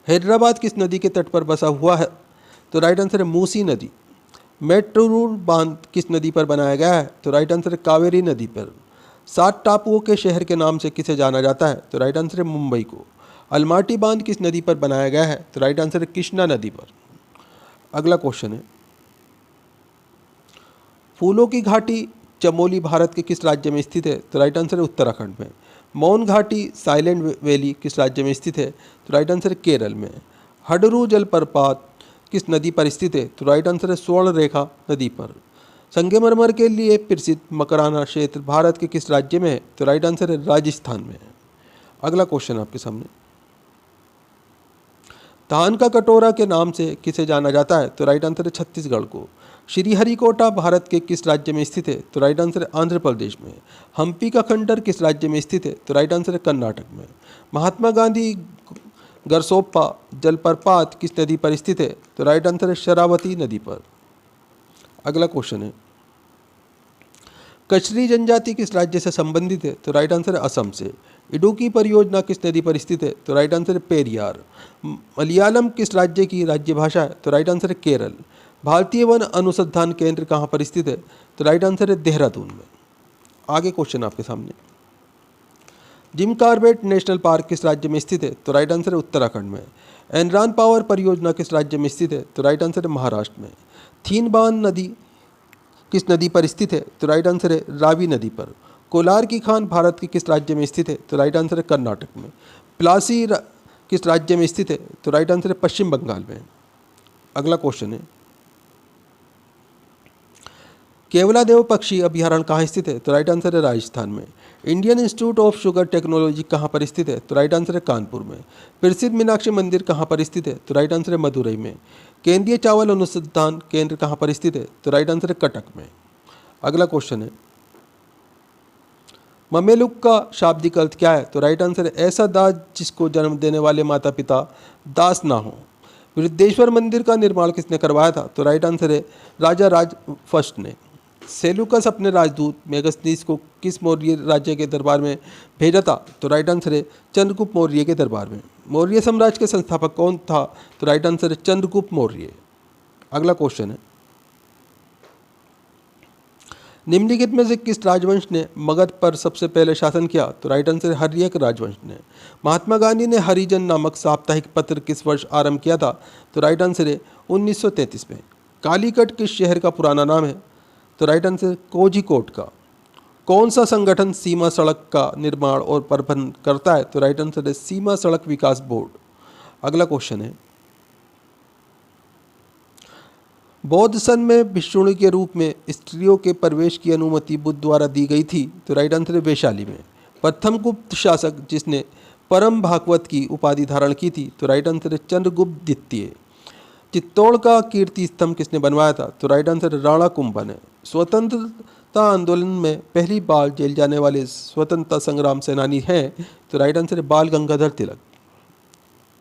हैदराबाद किस नदी के तट पर बसा हुआ है? तो राइट आंसर है मूसी नदी। मेट्रोरूल बांध किस नदी पर बनाया गया है? तो राइट आंसर है कावेरी नदी पर। 7 टापुओं के शहर के नाम से किसे जाना जाता है? तो राइट आंसर है मुंबई को। अलमाटी बांध किस नदी पर बनाया गया है? तो राइट आंसर है कृष्णा नदी पर। अगला क्वेश्चन है, फूलों की घाटी चमोली भारत के किस राज्य में स्थित है? तो राइट आंसर है उत्तराखंड में। मौन घाटी साइलेंट वैली किस राज्य में स्थित है? तो राइट आंसर है केरल में। हडरू जलप्रपात किस नदी पर स्थित है? तो राइट आंसर है स्वर्ण रेखा नदी पर। संगमरमर के लिए प्रसिद्ध मकराना क्षेत्र भारत के किस राज्य में है? तो राइट आंसर है राजस्थान में। अगला क्वेश्चन आपके सामने, धान का कटोरा के नाम से किसे जाना जाता है? तो राइट आंसर है छत्तीसगढ़ को। श्रीहरिकोटा भारत के किस राज्य में स्थित है? तो राइट आंसर है आंध्र प्रदेश में। हम्पी का खंडर किस राज्य में स्थित है? तो राइट आंसर है कर्नाटक में। महात्मा गांधी गरसोप्पा जलप्रपात किस नदी पर स्थित है? तो राइट आंसर है शरावती नदी पर। अगला क्वेश्चन है, कचरी जनजाति किस राज्य से संबंधित है? तो राइट आंसर है असम से। इडुक्की परियोजना किस नदी पर स्थित है? तो राइट आंसर है पेरियार। मलयालम किस राज्य की राज्य भाषा है? तो राइट आंसर है केरल। भारतीय वन अनुसंधान केंद्र कहाँ पर स्थित है? तो राइट आंसर है देहरादून में। आगे क्वेश्चन आपके सामने, जिम कॉर्बेट नेशनल पार्क किस राज्य में स्थित है? तो राइट आंसर है उत्तराखंड में। एनरान पावर परियोजना किस राज्य में स्थित है? तो राइट आंसर है महाराष्ट्र में। थीनबान नदी किस नदी पर स्थित है? तो राइट आंसर है रावी नदी पर। कोलार की खान भारत के किस राज्य में स्थित है? तो राइट आंसर है कर्नाटक में। प्लासी किस राज्य में स्थित है? तो राइट आंसर है पश्चिम बंगाल में। अगला क्वेश्चन है, केवलादेव पक्षी अभयारण्य कहाँ स्थित है? तो राइट आंसर है राजस्थान में। Indian institute of sugar technology कहाँ पर स्थित है? तो राइट आंसर है कानपुर में। प्रसिद्ध मीनाक्षी मंदिर कहाँ पर स्थित है? तो राइट आंसर है मदुरई में। केंद्रीय चावल अनुसंधान केंद्र कहाँ पर स्थित है? तो राइट आंसर है कटक में। अगला क्वेश्चन है, ममेलुक का शाब्दिक अर्थ क्या है? तो राइट आंसर है ऐसा दास जिसको जन्म देने वाले माता पिता दास ना हो। वृद्धेश्वर मंदिर का निर्माण किसने करवाया था? तो राइट आंसर है राजा राज फर्स्ट ने। सेलुकस अपने राजदूत मेगस्थनीस को किस मौर्य राज्य के दरबार में भेजा था? तो राइट आंसर है चंद्रगुप्त मौर्य के दरबार में। मौर्य साम्राज्य के संस्थापक कौन था? तो राइट आंसर है चंद्रगुप्त मौर्य। अगला क्वेश्चन है, निम्नलिखित में से किस राजवंश ने मगध पर सबसे पहले शासन किया? तो राइट आंसर है हर्यक राजवंश ने। महात्मा गांधी ने हरिजन नामक साप्ताहिक पत्र किस वर्ष आरंभ किया था? तो राइट आंसर है 1933 में। कालीकट किस शहर का पुराना नाम है? तो राइट आंसर कोझिकोड का। कौन सा संगठन सीमा सड़क का निर्माण और प्रबंधन करता है? तो राइट आंसर है सीमा सड़क विकास बोर्ड। अगला क्वेश्चन है, बौद्ध सन में भिक्षुणी के रूप में स्त्रियों के प्रवेश की अनुमति बुद्ध द्वारा दी गई थी? तो राइट आंसर है वैशाली में। प्रथम गुप्त शासक जिसने परम भागवत की उपाधि धारण की थी? तो राइट आंसर है चंद्रगुप्त द्वितीय। चित्तौड़ का कीर्ति स्तंभ किसने बनवाया था? तो राइट आंसर है राणा कुंभा ने। स्वतंत्रता आंदोलन में पहली बार जेल जाने वाले स्वतंत्रता संग्राम सेनानी हैं? तो राइट आंसर है बाल गंगाधर तिलक।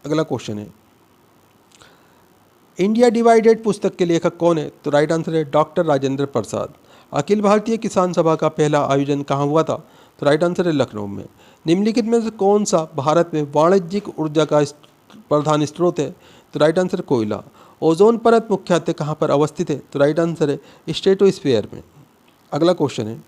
अगला क्वेश्चन है, इंडिया डिवाइडेड पुस्तक के लेखक कौन है? तो राइट आंसर है डॉक्टर राजेंद्र प्रसाद। अखिल भारतीय किसान सभा का पहला आयोजन कहाँ हुआ था? तो राइट आंसर है लखनऊ में। निम्नलिखित में से कौन सा भारत में वाणिज्यिक ऊर्जा का प्रधान स्रोत है? तो राइट आंसर है कोयला। ओजोन परत मुख्यतः कहाँ पर अवस्थित है? तो राइट आंसर है स्ट्रेटोस्फीयर में। अगला क्वेश्चन है,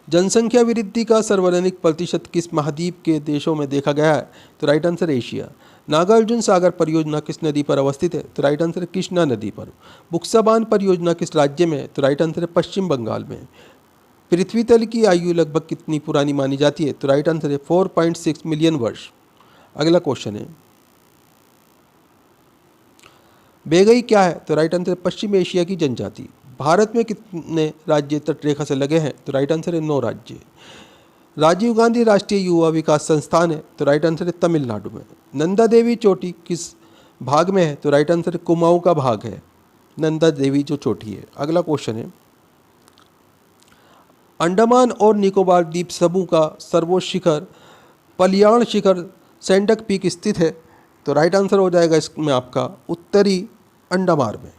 जनसंख्या वृद्धि का सर्वाधिक प्रतिशत किस महाद्वीप के देशों में देखा गया है? तो राइट आंसर है एशिया। नागार्जुन सागर परियोजना किस नदी पर अवस्थित है? तो राइट आंसर है कृष्णा नदी पर। बुक्साबान परियोजना किस राज्य में है? तो राइट आंसर है पश्चिम बंगाल में। पृथ्वी तल की आयु लगभग कितनी पुरानी मानी जाती है? तो राइट आंसर है 4.6 मिलियन वर्ष। अगला क्वेश्चन है, बेगई क्या है? तो राइट आंसर है पश्चिम एशिया की जनजाति। भारत में कितने राज्य तटरेखा से लगे हैं? तो राइट आंसर है 9 राज्य। राजीव गांधी राष्ट्रीय युवा विकास संस्थान है? तो राइट आंसर है तमिलनाडु में। नंदा देवी चोटी किस भाग में है? तो राइट आंसर है कुमाऊं का भाग है नंदा देवी जो चोटी है। अगला क्वेश्चन है, अंडमान और निकोबार द्वीप समूह का सर्वोच्च शिखर पलियाण शिखर सैंडक पीक स्थित है? तो राइट आंसर हो जाएगा इसमें आपका उत्तरी अंडमान में।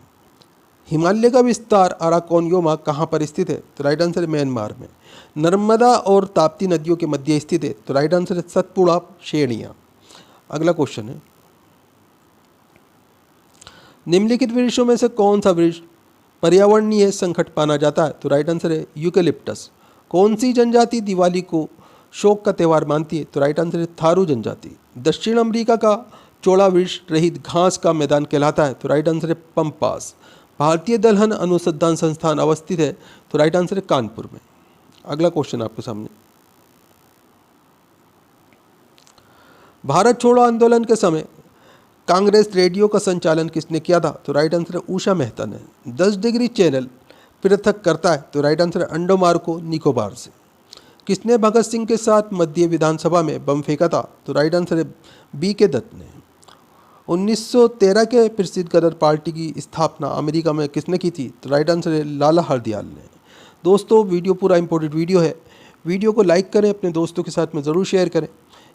हिमालय का विस्तार अराकोनयोमा कहाँ पर स्थित है? तो राइट आंसर है म्यांमार में। नर्मदा और ताप्ती नदियों के मध्य स्थित है? तो राइट आंसर है सतपुड़ा श्रेणियाँ। अगला क्वेश्चन है, निम्नलिखित वृक्षों में से कौन सा वृक्ष पर्यावरणीय संकट माना जाता है? तो राइट आंसर है यूकेलिप्टस। कौन सी जनजाति दिवाली को शोक का त्यौहार मानती है? तो राइट आंसर है थारू जनजाति। दक्षिण अमेरिका का चौड़ा वृक्ष रहित घास का मैदान कहलाता है? तो राइट आंसर है पंपास। भारतीय दलहन अनुसंधान संस्थान अवस्थित है? तो राइट आंसर है कानपुर में। अगला क्वेश्चन आपके सामने, भारत छोड़ो आंदोलन के समय कांग्रेस रेडियो का संचालन किसने किया था? तो राइट आंसर है उषा मेहता ने। 10 डिग्री चैनल पृथक करता है? तो राइट आंसर है अंडोमार्को निकोबार से। किसने भगत सिंह के साथ मध्य विधानसभा में बम फेंका था? तो राइट आंसर है BK दत्त ने। 1913 के प्रसिद्ध गदर पार्टी की स्थापना अमेरिका में किसने की थी? तो राइट आंसर है लाला हरदयाल ने। दोस्तों वीडियो पूरा इंपॉर्टेंट वीडियो है, वीडियो को लाइक करें, अपने दोस्तों के साथ में ज़रूर शेयर करें।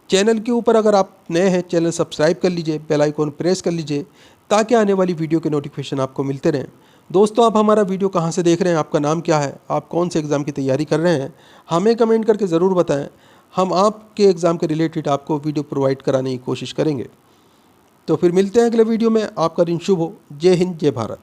चैनल के ऊपर अगर आप नए हैं चैनल सब्सक्राइब कर लीजिए, बेल आइकॉन प्रेस कर लीजिए ताकि आने वाली वीडियो के नोटिफिकेशन आपको मिलते रहें। दोस्तों आप हमारा वीडियो कहाँ से देख रहे हैं, आपका नाम क्या है, आप कौन से एग्ज़ाम की तैयारी कर रहे हैं, हमें कमेंट करके ज़रूर बताएं। हम आपके एग्ज़ाम के रिलेटेड आपको वीडियो प्रोवाइड कराने की कोशिश करेंगे। तो फिर मिलते हैं अगले वीडियो में। आपका दिन शुभ हो। जय हिंद, जय भारत।